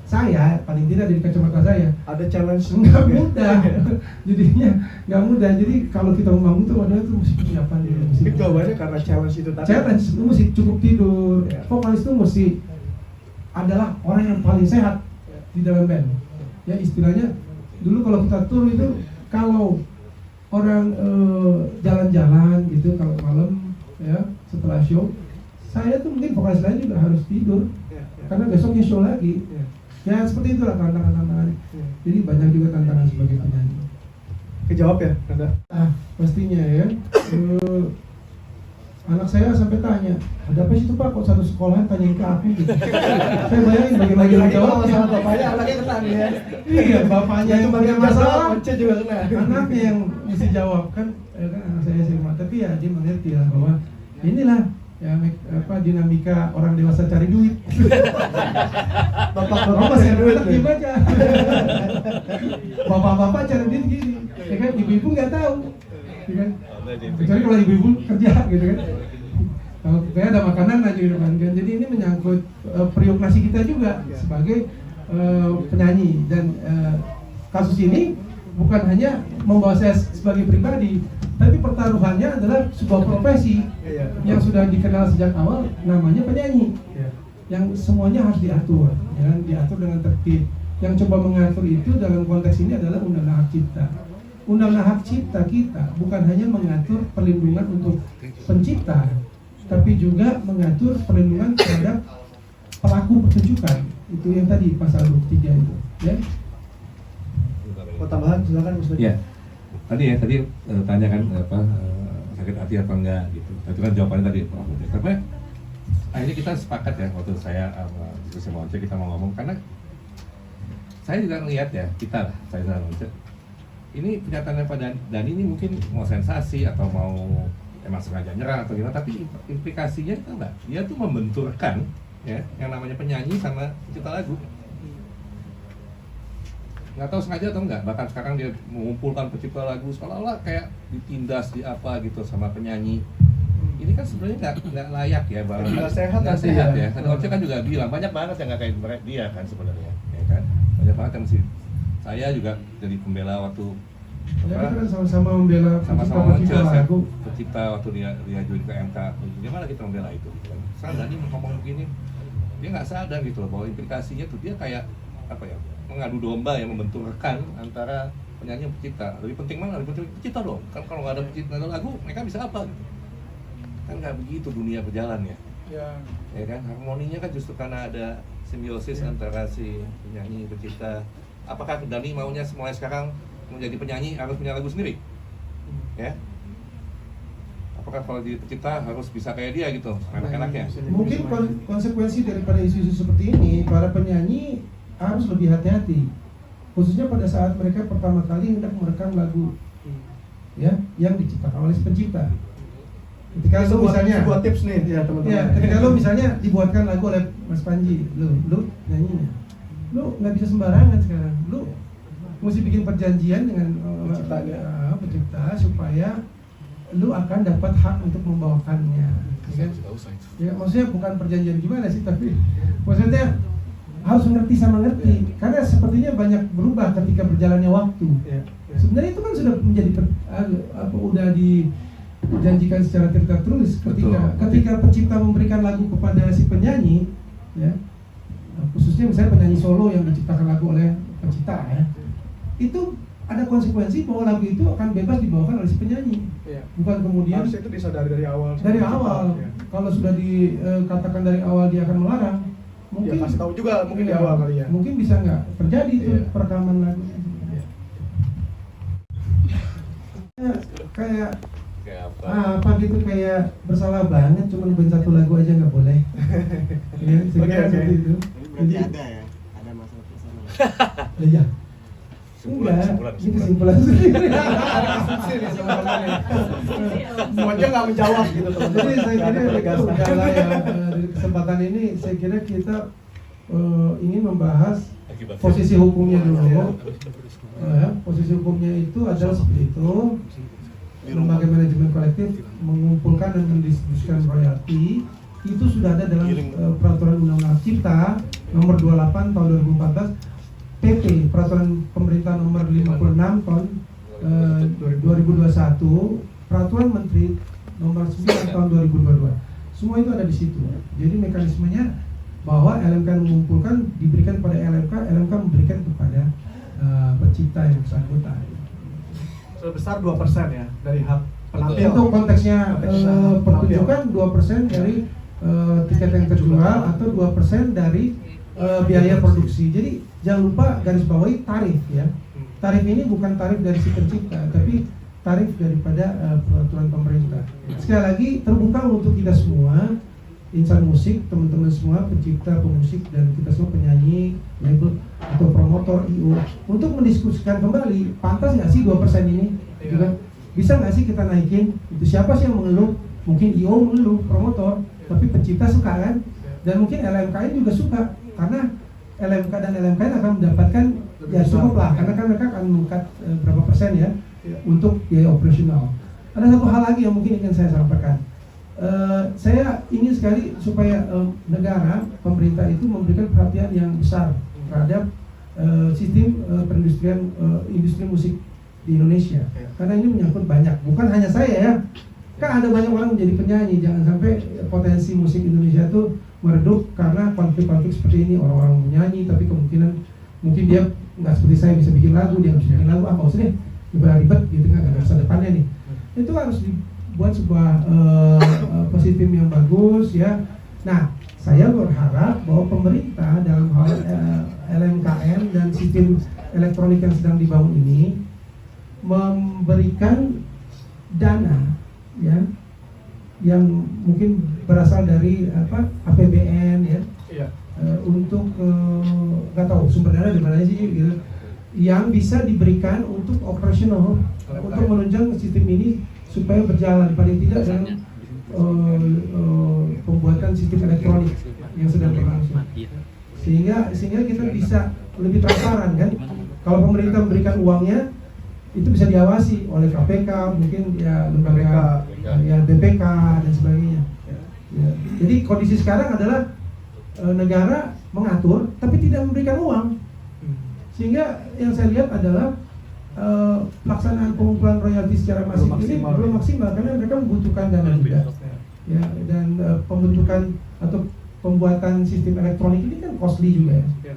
saya paling tidak dari kacamata saya Ada challenge nggak mudah. Jadinya nggak mudah. Jadi kalau kita ngomong tuh waduh itu mesti persiapan ya. Mungkin jawabannya karena challenge itu tadi. Challenge, lu mesti cukup tidur. Ya. Vokalis itu mesti adalah orang yang paling sehat di dalam band. Ya istilahnya dulu kalau kita tour itu kalau orang jalan-jalan gitu kalau malam ya setelah show, saya tuh mungkin vokalis lain juga harus tidur karena besoknya show lagi. Ya seperti itulah tantangan-tantangan. Jadi banyak juga tantangan sebagai penyanyi. Kejawab ya, Anda? Pastinya ya. Anak saya sampai tanya, ada apa sih itu Pak? Kok satu sekolah tanyain ke aku gitu. Saya bayangin bagaimana jawab. Masalah bapaknya, anaknya kena nih ya. Iya, bapaknya yang punya masalah, Once juga kena. anaknya yang mesti jawab kan. Kan anak saya SMA. Tapi ya dia mengerti lah bahwa inilah ya dinamika orang dewasa cari duit. Bapak-bapak masih ada duit gimana aja. Bapak-bapak cari duit gini, ya kan ibu-ibu nggak tahu, ya kan. Kecuali kalau ibu-ibu kerja gitu kan. Kalau kayak ada makanan aja gitu kan. Jadi ini menyangkut periuk nasi kita juga sebagai penyanyi dan kasus ini bukan hanya membawa saya sebagai pribadi, tapi pertaruhannya adalah sebuah profesi yang sudah dikenal sejak awal, namanya penyanyi. Yang semuanya harus diatur, ya, diatur dengan tertib. Yang coba mengatur itu dalam konteks ini adalah Undang-Undang Hak Cipta. Undang-Undang Hak Cipta kita bukan hanya mengatur perlindungan untuk pencipta, tapi juga mengatur perlindungan terhadap pelaku pertunjukan. Itu yang tadi pasal 23 itu, ya. Mau tambahan silakan Mas. Ya, tadi tanya kan sakit hati apa enggak gitu. Itu kan jawabannya tadi Pak Ahmad. Karena akhirnya kita sepakat ya waktu saya diskusi sama Once kita mau ngomong karena saya juga ngelihat ya saya sama Once ini pernyataannya Pak Dhani ini mungkin mau sensasi atau mau emang sengaja nyerang atau gimana, tapi implikasinya itu enggak. Dia tuh membenturkan ya yang namanya penyanyi sama pencipta lagu. Nggak tahu sengaja atau enggak, bahkan sekarang dia mengumpulkan pencipta lagu seolah-olah kayak ditindas di apa gitu sama penyanyi. Ini kan sebenarnya nggak layak ya, Bang. Nggak sehat Ya. Kan Once kan juga bilang banyak banget yang nggak kayak dia kan sebenarnya, ya kan. Banyak banget yang mesti. Saya juga jadi pembela waktu Ya, kita kan sama-sama membela sama-sama pencipta lagu. pencipta waktu dia join ke MK. Gimana kita membela itu? Kan? Sekarang Dhani ngomong begini, dia nggak sadar gitu loh bahwa implikasinya tuh dia kayak apa ya? Mengadu domba yang membenturkan antara penyanyi dan pencipta. Lebih penting mana? Lebih penting pencipta dong. Kan kalau nggak ada pencipta lagu, mereka bisa apa? Gitu. Kan nggak begitu dunia berjalan ya. Ya kan harmoninya kan justru karena ada simbiosis antara si penyanyi pencipta. Apakah Dhani maunya mulai sekarang menjadi penyanyi harus punya lagu sendiri? Ya. Apakah kalau jadi pencipta harus bisa kayak dia gitu, enak-enaknya? Mungkin konsekuensi daripada isu-isu seperti ini, para penyanyi harus lebih hati-hati, khususnya pada saat mereka pertama kali hendak merekam lagu ya yang diciptakan oleh pencipta. Ketika lu misalnya sebuah tips nih ya teman-teman. Ya, ketika lu misalnya dibuatkan lagu oleh Mas Panji, lu nyanyinya, lu nggak bisa sembarangan sekarang. Lu mesti bikin perjanjian dengan pencipta supaya lu akan dapat hak untuk membawakannya. Ya kan? Ya, maksudnya bukan perjanjian gimana sih, tapi maksudnya harus mengerti sama ngerti, karena sepertinya banyak berubah ketika berjalannya waktu. Iya. Sebenarnya itu kan sudah menjadi udah dijanjikan secara tertulis ketika pencipta memberikan lagu kepada si penyanyi, ya, khususnya misalnya penyanyi solo yang diciptakan lagu oleh pencipta, ya, itu ada konsekuensi bahwa lagu itu akan bebas dibawakan oleh si penyanyi, Iya. bukan kemudian Harusnya itu disadari dari awal. dari awal. Iya. Kalau sudah dikatakan dari awal dia akan melarang, Ya mungkin kasih tahu juga mungkin di iya, awal kali ya. mungkin bisa nggak terjadi itu Iya. perekaman lagu. Kayak Kayak apa? apa gitu, kayak bersalah banget cuman main satu lagu aja nggak boleh. Ya, saya kira Oke. seperti itu. Tapi berarti Jadi, ada ya, ada masalah personal. iya. Kesimpulan, Enggak, kesimpulan, ini kesimpulan. kesimpulan sendiri. Semuanya nggak menjawab gitu teman-teman. Jadi saya Nggak ada kira itu penegasan. adalah ya, dari kesempatan ini saya kira kita ingin membahas Akibat posisi hukumnya dulu. Posisi hukumnya itu adalah seperti itu. Lembaga manajemen kolektif mengumpulkan dan mendistribusikan royalti itu sudah ada dalam peraturan undang-undang cipta nomor 28 tahun 2014, PP peraturan pemerintah nomor 56 tahun 2021, peraturan menteri nomor 9 tahun 2022. Semua itu ada di situ. Jadi mekanismenya bahwa LMK mengumpulkan diberikan pada LMK, LMK memberikan kepada pencipta yang bersangkutan. Sebesar 2% ya dari hak penampil. Untuk konteksnya Konteks pertunjukan 2% dari tiket yang terjual atau 2% dari biaya produksi. Jadi jangan lupa garis bawahi tarif, ya. Tarif ini bukan tarif dari si pencipta, tapi tarif daripada peraturan pemerintah. Sekali lagi terbuka untuk kita semua, insan musik, teman-teman semua, pencipta, pemusik, dan kita semua penyanyi, label atau promotor, IO, untuk mendiskusikan kembali, pantas nggak sih 2% ini? Iya. Gitu kan? Bisa nggak sih kita naikin? Itu siapa sih yang mengeluh? Mungkin IO mengeluh, promotor, tapi pencipta suka kan? Dan mungkin LMKN juga suka, karena LMK dan LMKN akan mendapatkan ya cukup lah, karena kan mereka akan mengangkat berapa persen ya untuk biaya operasional. Ada satu hal lagi yang mungkin ingin saya sampaikan. Saya ingin sekali supaya negara, pemerintah itu memberikan perhatian yang besar terhadap sistem perindustrian industri musik di Indonesia, karena ini menyangkut banyak, bukan hanya saya ya, kan ada banyak orang menjadi penyanyi. Jangan sampai potensi musik Indonesia itu meredup karena konflik-konflik seperti ini. Orang-orang menyanyi tapi kemungkinan mungkin dia nggak seperti saya bisa bikin lagu, dia harus bikin lagu, nggak usah deh, ribet gitu, nggak ada masa depannya nih. Itu harus dibuat sebuah positif yang bagus ya. Nah, saya berharap bahwa pemerintah dalam hal LMKN dan sistem elektronik yang sedang dibangun ini memberikan dana ya yang mungkin berasal dari APBN ya. Iya. Untuk nggak tahu sumber dana di mana sih gitu, yang bisa diberikan untuk operasional, untuk menunjang sistem ini supaya berjalan paling tidak dalam pembuatan sistem elektronik yang sedang berlangsung, sehingga kita bisa lebih transparan kan. Kalau pemerintah memberikan uangnya itu bisa diawasi oleh KPK, mungkin ya lembaga ya BPK dan sebagainya ya. Jadi kondisi sekarang adalah negara mengatur tapi tidak memberikan uang, sehingga yang saya lihat adalah pelaksanaan pengumpulan royalti secara masif ini belum maksimal karena mereka membutuhkan dana juga ya, dan pembentukan atau pembuatan sistem elektronik ini kan costly juga ya.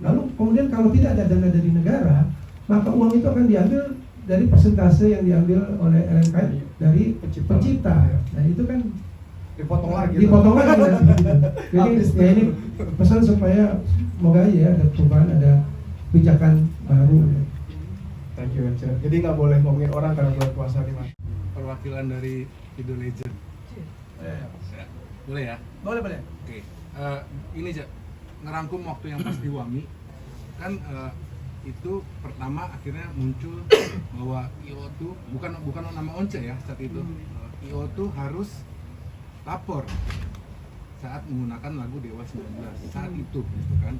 Lalu kemudian kalau tidak ada dana dari negara, maka uang itu akan diambil dari persentase yang diambil oleh LMK dari pencipta. Nah itu kan Dipotong lagi. dipotong lagi nanti gitu. Jadi ya ini pesan supaya semoga aja ya ada perubahan, ada kebijakan baru. Thank you, Encer. Jadi nggak boleh ngomongin orang karena bulan puasa nih, Mas. Perwakilan dari Indo Legend. Boleh ya? Boleh. Oke. Ini aja ngerangkum waktu yang pas di Wami kan itu pertama akhirnya muncul bahwa IO tuh bukan nama Once ya saat itu. IO tuh harus lapor saat menggunakan lagu Dewa 19 saat itu gitu kan.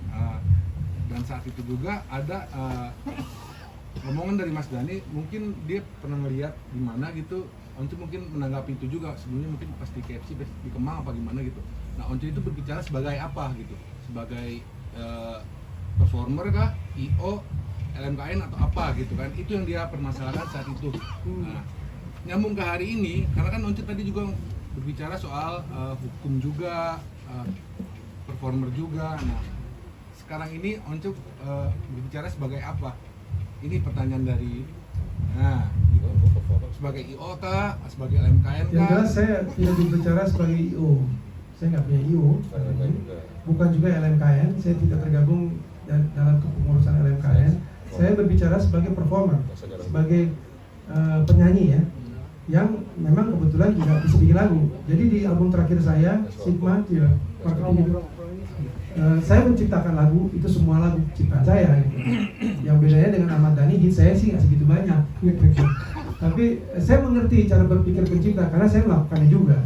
Dan saat itu juga ada omongan dari Mas Dhani, mungkin dia pernah melihat di mana gitu. Once mungkin menanggapi itu juga sebelumnya, mungkin pas di KFC di Kemang apa gimana gitu. Nah Once itu berbicara sebagai apa gitu, sebagai performer kah, IO, LMKN atau apa gitu kan, itu yang dia permasalahkan saat itu. Nah, nyambung ke hari ini, karena kan Once tadi juga berbicara soal hukum juga, performer juga. Nah, sekarang ini Once berbicara sebagai apa? Ini pertanyaan dari, nah, gitu. Sebagai IO kah, sebagai LMKN Yang kah? jelas saya tidak berbicara sebagai IO. Saya nggak punya IO, bukan juga LMKN. Saya tidak tergabung dalam kepengurusan LMKN. Saya berbicara sebagai performer, sebagai penyanyi ya, yang memang kebetulan juga bisa bikin lagu. Jadi di album terakhir saya, Sigma, ya, marketing itu, saya menciptakan lagu, itu semua lagu ciptaan saya gitu. Yang bedanya dengan Ahmad Dhani, hit saya sih nggak segitu banyak gitu. Tapi saya mengerti cara berpikir pencipta karena saya melakukannya juga.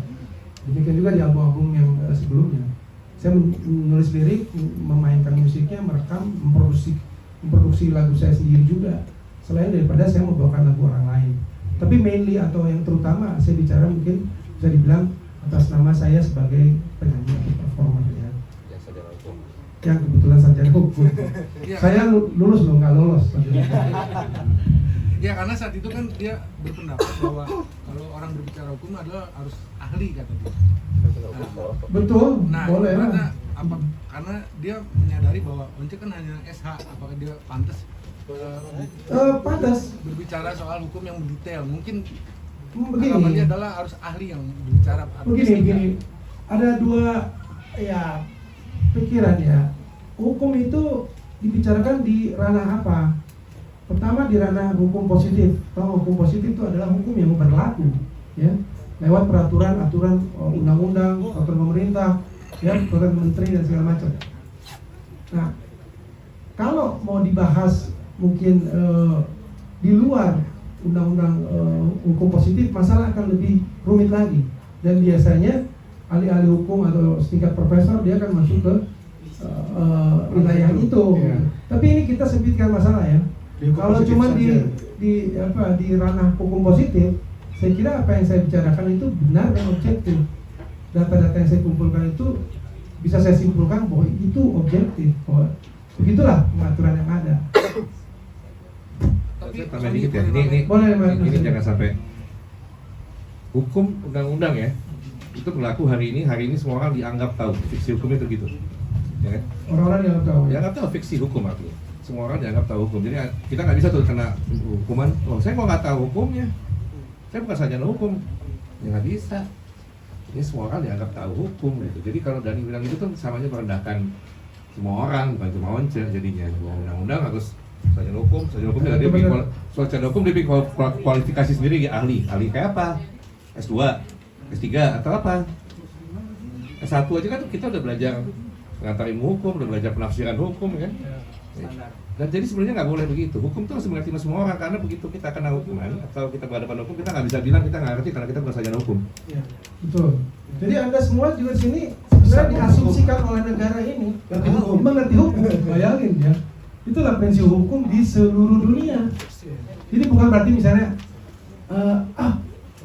Demikian juga di album-album yang sebelumnya. Saya menulis lirik, memainkan musiknya, merekam, memproduksi lagu saya sendiri juga. Selain daripada saya membawakan lagu orang lain. Tapi mainly atau yang terutama saya bicara mungkin bisa dibilang atas nama saya sebagai penyanyi atau performer ya. Yang kebetulan sarjana hukum. Saya lulus loh, nggak lolos. Ya karena saat itu kan dia berpendapat bahwa kalau orang berbicara hukum adalah harus ahli kata dia. Betul, Nah, boleh lah. karena dia menyadari bahwa Once kan hanya SH, apakah dia pantas Pantas. berbicara soal hukum yang detail? Mungkin Begini. harapannya adalah harus ahli yang berbicara. Begini. Ada dua ya pikiran ya. Hukum itu dibicarakan di ranah apa? Pertama di ranah hukum positif. Tahu hukum positif itu adalah hukum yang berlaku, ya, lewat aturan undang-undang, peraturan pemerintah, ya, peraturan menteri dan segala macam. Nah, kalau mau dibahas mungkin di luar undang-undang hukum positif, masalah akan lebih rumit lagi. Dan biasanya ahli-ahli hukum atau setingkat profesor dia akan masuk ke wilayah itu. Ya. Tapi ini kita sempitkan masalah ya. Kalau cuma di ranah hukum positif, saya kira apa yang saya bicarakan itu benar dan objektif. Data-data yang saya kumpulkan itu bisa saya simpulkan bahwa itu objektif. Bahwa begitulah pengaturan yang ada. Tapi Tambah dikit ya, ini Boleh, Mas. jangan sampai hukum undang-undang ya itu berlaku hari ini semua orang dianggap tahu fiksi hukum itu gitu, ya kan? Orang-orang yang tahu. Dianggap tahu fiksi hukum artinya semua orang dianggap tahu hukum, jadi kita nggak bisa tuh kena hukuman. Oh, saya kok nggak tahu hukumnya, saya bukan sarjana hukum, ya nggak bisa. Ini semua orang dianggap tahu hukum gitu. Jadi kalau Dhani bilang itu kan samanya merendahkan semua orang, bukan cuma Once jadinya. Undang-undang harus sarjana hukum juga dia bikin sarjana hukum dia bikin kualifikasi sendiri ya, ahli kayak apa? S2, S3 atau apa? S1 aja kan kita udah belajar pengantar ilmu hukum, udah belajar penafsiran hukum kan? Dan jadi sebenarnya nggak boleh begitu. Hukum itu harus mengerti semua orang, karena begitu kita kena hukuman atau kita berhadapan hukum, kita nggak bisa bilang kita nggak ngerti karena kita bukan sarjana hukum. Ya, betul. Jadi Anda semua juga di sini sebenarnya diasumsikan oleh negara ini mengerti hukum. Bayangin ya. Itulah prinsip hukum di seluruh dunia. Jadi bukan berarti misalnya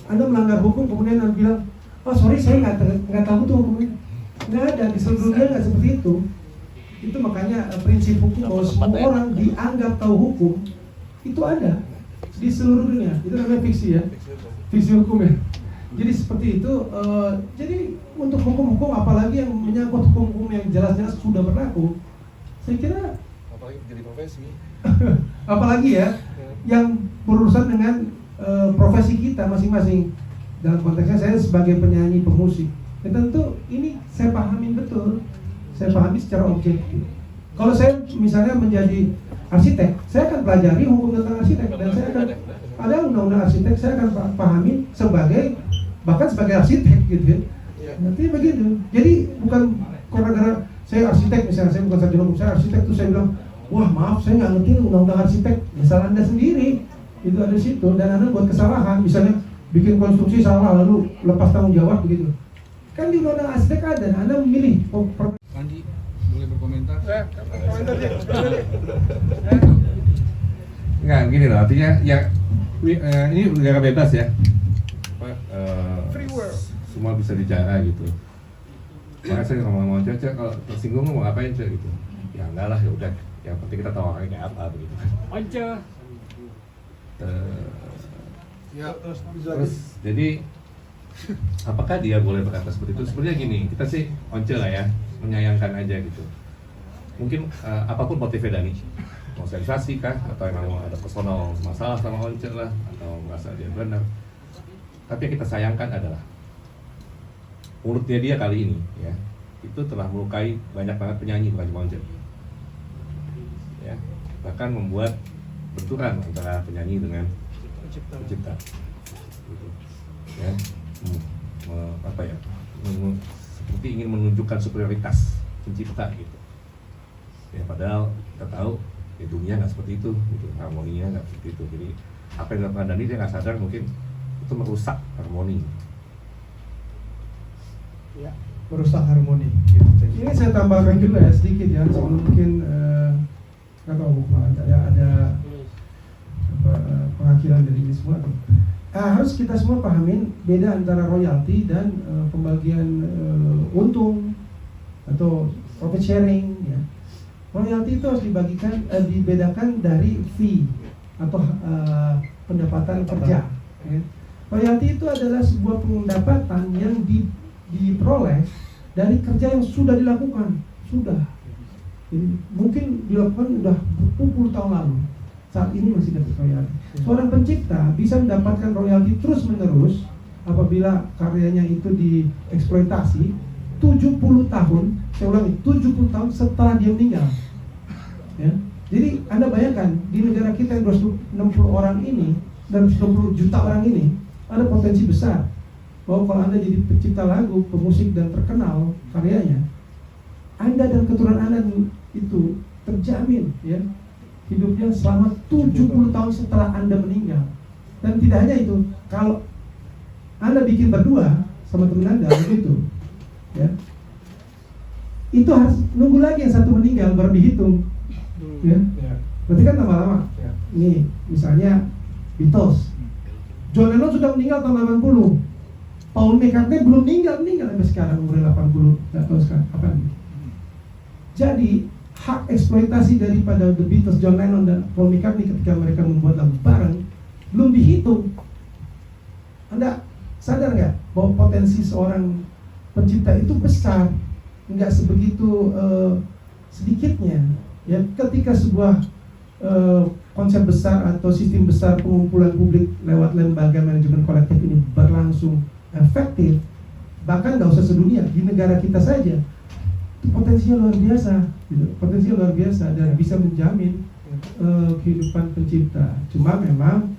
Anda melanggar hukum kemudian Anda bilang, oh sorry saya nggak tahu tuh hukumnya. Nggak ada, di seluruh dunia nggak seperti itu. Itu makanya prinsip hukum bahwa semua orang dianggap tahu hukum itu ada di seluruh dunia. Itu namanya fiksi ya, fiksi hukum ya. Jadi seperti itu. Jadi untuk hukum-hukum apalagi yang menyangkut hukum-hukum yang jelas-jelas sudah berlaku, saya kira apalagi jadi profesi. apalagi ya yang berurusan dengan profesi kita masing-masing. Dalam konteksnya saya sebagai penyanyi pemusik, ya tentu ini saya pahami betul, saya pahami secara objektif. Kalau saya misalnya menjadi arsitek, saya akan pelajari hukum tentang arsitek dan saya akan ada undang-undang arsitek, saya akan pahami bahkan sebagai arsitek gitu ya. Nanti begitu. Jadi bukan gara-gara saya arsitek misalnya, saya bukan sarjana hukum, saya arsitek tuh saya bilang, wah maaf saya nggak ngerti undang-undang arsitek. Misal Anda sendiri itu ada di situ dan Anda buat kesalahan, misalnya bikin konstruksi salah lalu lepas tanggung jawab begitu. Kan di undang-undang arsitek ada, Anda memilih. Panji boleh berkomentar? Komentar aja. Enggak, gini loh, artinya ya ini negara bebas ya. Free world. Semua bisa bicara gitu. Makanya saya ngomong-ngomong, Cek, kalau tersinggung mau ngapain Cek gitu. ya enggak lah, ya udah, yang penting kita tahu orangnya kayak apa begitu kan. Once. Ya, Terus jadi apakah dia boleh berkata seperti itu? Sebenarnya gini, kita sih Once lah ya, menyayangkan aja gitu. Mungkin apapun motifnya Dani, mau sensasi kah, atau emang ada personal masalah sama Once lah, atau merasa dia benar. Tapi yang kita sayangkan adalah mulutnya dia kali ini ya, itu telah melukai banyak banget penyanyi, bukan cuma Once. Ya, bahkan membuat benturan antara penyanyi dengan pencipta. Gitu. Ya, apa ya? Seperti ingin menunjukkan superioritas pencipta gitu. Ya padahal kita tahu ya dunia nggak seperti itu, gitu. Harmoninya nggak seperti itu. Jadi apa yang dilakukan Dani dia nggak sadar mungkin itu merusak harmoni. Ya, merusak harmoni. Gitu. Ini saya tambahkan juga ya sedikit ya, mungkin nggak tahu ada pengakhiran dari ini semua. Harus kita semua pahamin beda antara royalti dan pembagian untung atau profit sharing ya. Royalti itu harus dibedakan dari fee atau pendapatan kerja ya. Royalti itu adalah sebuah pendapatan yang diperoleh dari kerja yang sudah dilakukan, mungkin dilakukan sudah berpuluh tahun lalu. Saat ini masih dapat royalti. Seorang pencipta bisa mendapatkan royalti terus menerus apabila karyanya itu dieksploitasi 70 tahun, saya ulangi, 70 tahun setelah dia meninggal. Ya. Jadi Anda bayangkan di negara kita yang 260 orang ini dan 20 juta orang ini, ada potensi besar bahwa kalau Anda jadi pencipta lagu, pemusik dan terkenal karyanya, Anda dan keturunan Anda itu terjamin ya hidupnya selama 70 tahun setelah Anda meninggal. Dan tidak hanya itu, kalau Anda bikin berdua sama teman Anda begitu, ya, itu harus nunggu lagi yang satu meninggal baru dihitung, ya. Berarti kan tambah lama. Nih, misalnya Beatles, John Lennon sudah meninggal tahun 80, Paul McCartney belum meninggal sampai sekarang umurnya 80, nggak tahu sekarang kapan. Jadi hak eksploitasi daripada The Beatles, John Lennon dan Paul McCartney ketika mereka membuat lagu bareng belum dihitung. Anda sadar nggak bahwa potensi seorang pencipta itu besar, nggak sebegitu sedikitnya. Ya, ketika sebuah konsep besar atau sistem besar pengumpulan publik lewat lembaga manajemen kolektif ini berlangsung efektif, bahkan nggak usah sedunia, di negara kita saja potensinya luar biasa, gitu. Potensinya luar biasa dan bisa menjamin kehidupan pencipta. Cuma memang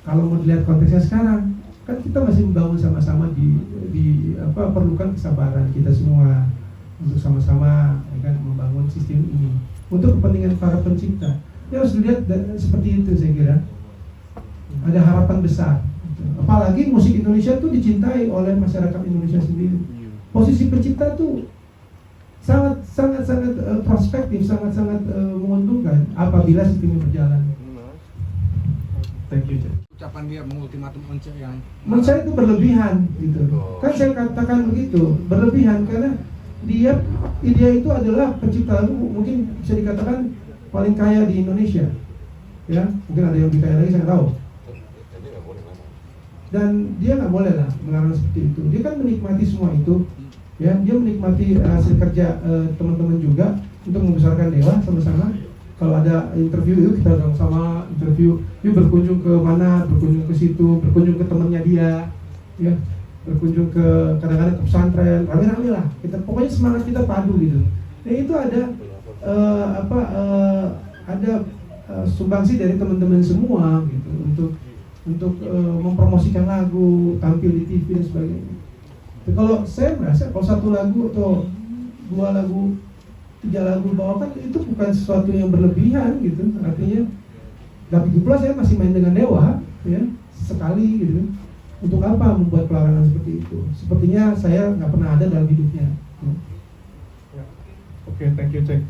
kalau mau dilihat konteksnya sekarang, kan kita masih membangun sama-sama perlukan kesabaran kita semua untuk sama-sama ya kan, membangun sistem ini untuk kepentingan para pencipta. Ya harus dilihat seperti itu, saya kira ada harapan besar. Apalagi musik Indonesia tuh dicintai oleh masyarakat Indonesia sendiri. Posisi pencipta tuh sangat prospektif, sangat menguntungkan apabila sistemnya berjalan. Thank you, Cik. Ucapan dia mengultimatum Once yang menurut saya itu berlebihan gitu. Kan saya katakan begitu, berlebihan karena dia itu adalah pencipta lagu mungkin bisa dikatakan paling kaya di Indonesia. Ya, mungkin ada yang lebih kaya lagi, saya nggak tahu. Dan dia nggak boleh lah melarang seperti itu. Dia kan menikmati semua itu. Ya, dia menikmati hasil kerja teman-teman juga untuk membesarkan Dewa sama-sama. Kalau ada interview, yuk kita sama interview, yuk berkunjung ke mana, berkunjung ke situ, berkunjung ke temannya dia, ya, berkunjung ke kadang-kadang ke pesantren, rame-rame lah. Kita pokoknya semangat kita padu gitu. Nah itu ada sumbangsi dari teman-teman semua gitu untuk mempromosikan lagu, tampil di TV dan sebagainya. Kalau saya merasa kalau satu lagu atau dua lagu, 3 lagu bawakan itu bukan sesuatu yang berlebihan gitu. Artinya lagi pula saya masih main dengan Dewa ya sekali gitu. Untuk apa membuat pelarangan seperti itu? Sepertinya saya nggak pernah ada dalam hidupnya. Oke, thank you, Cek.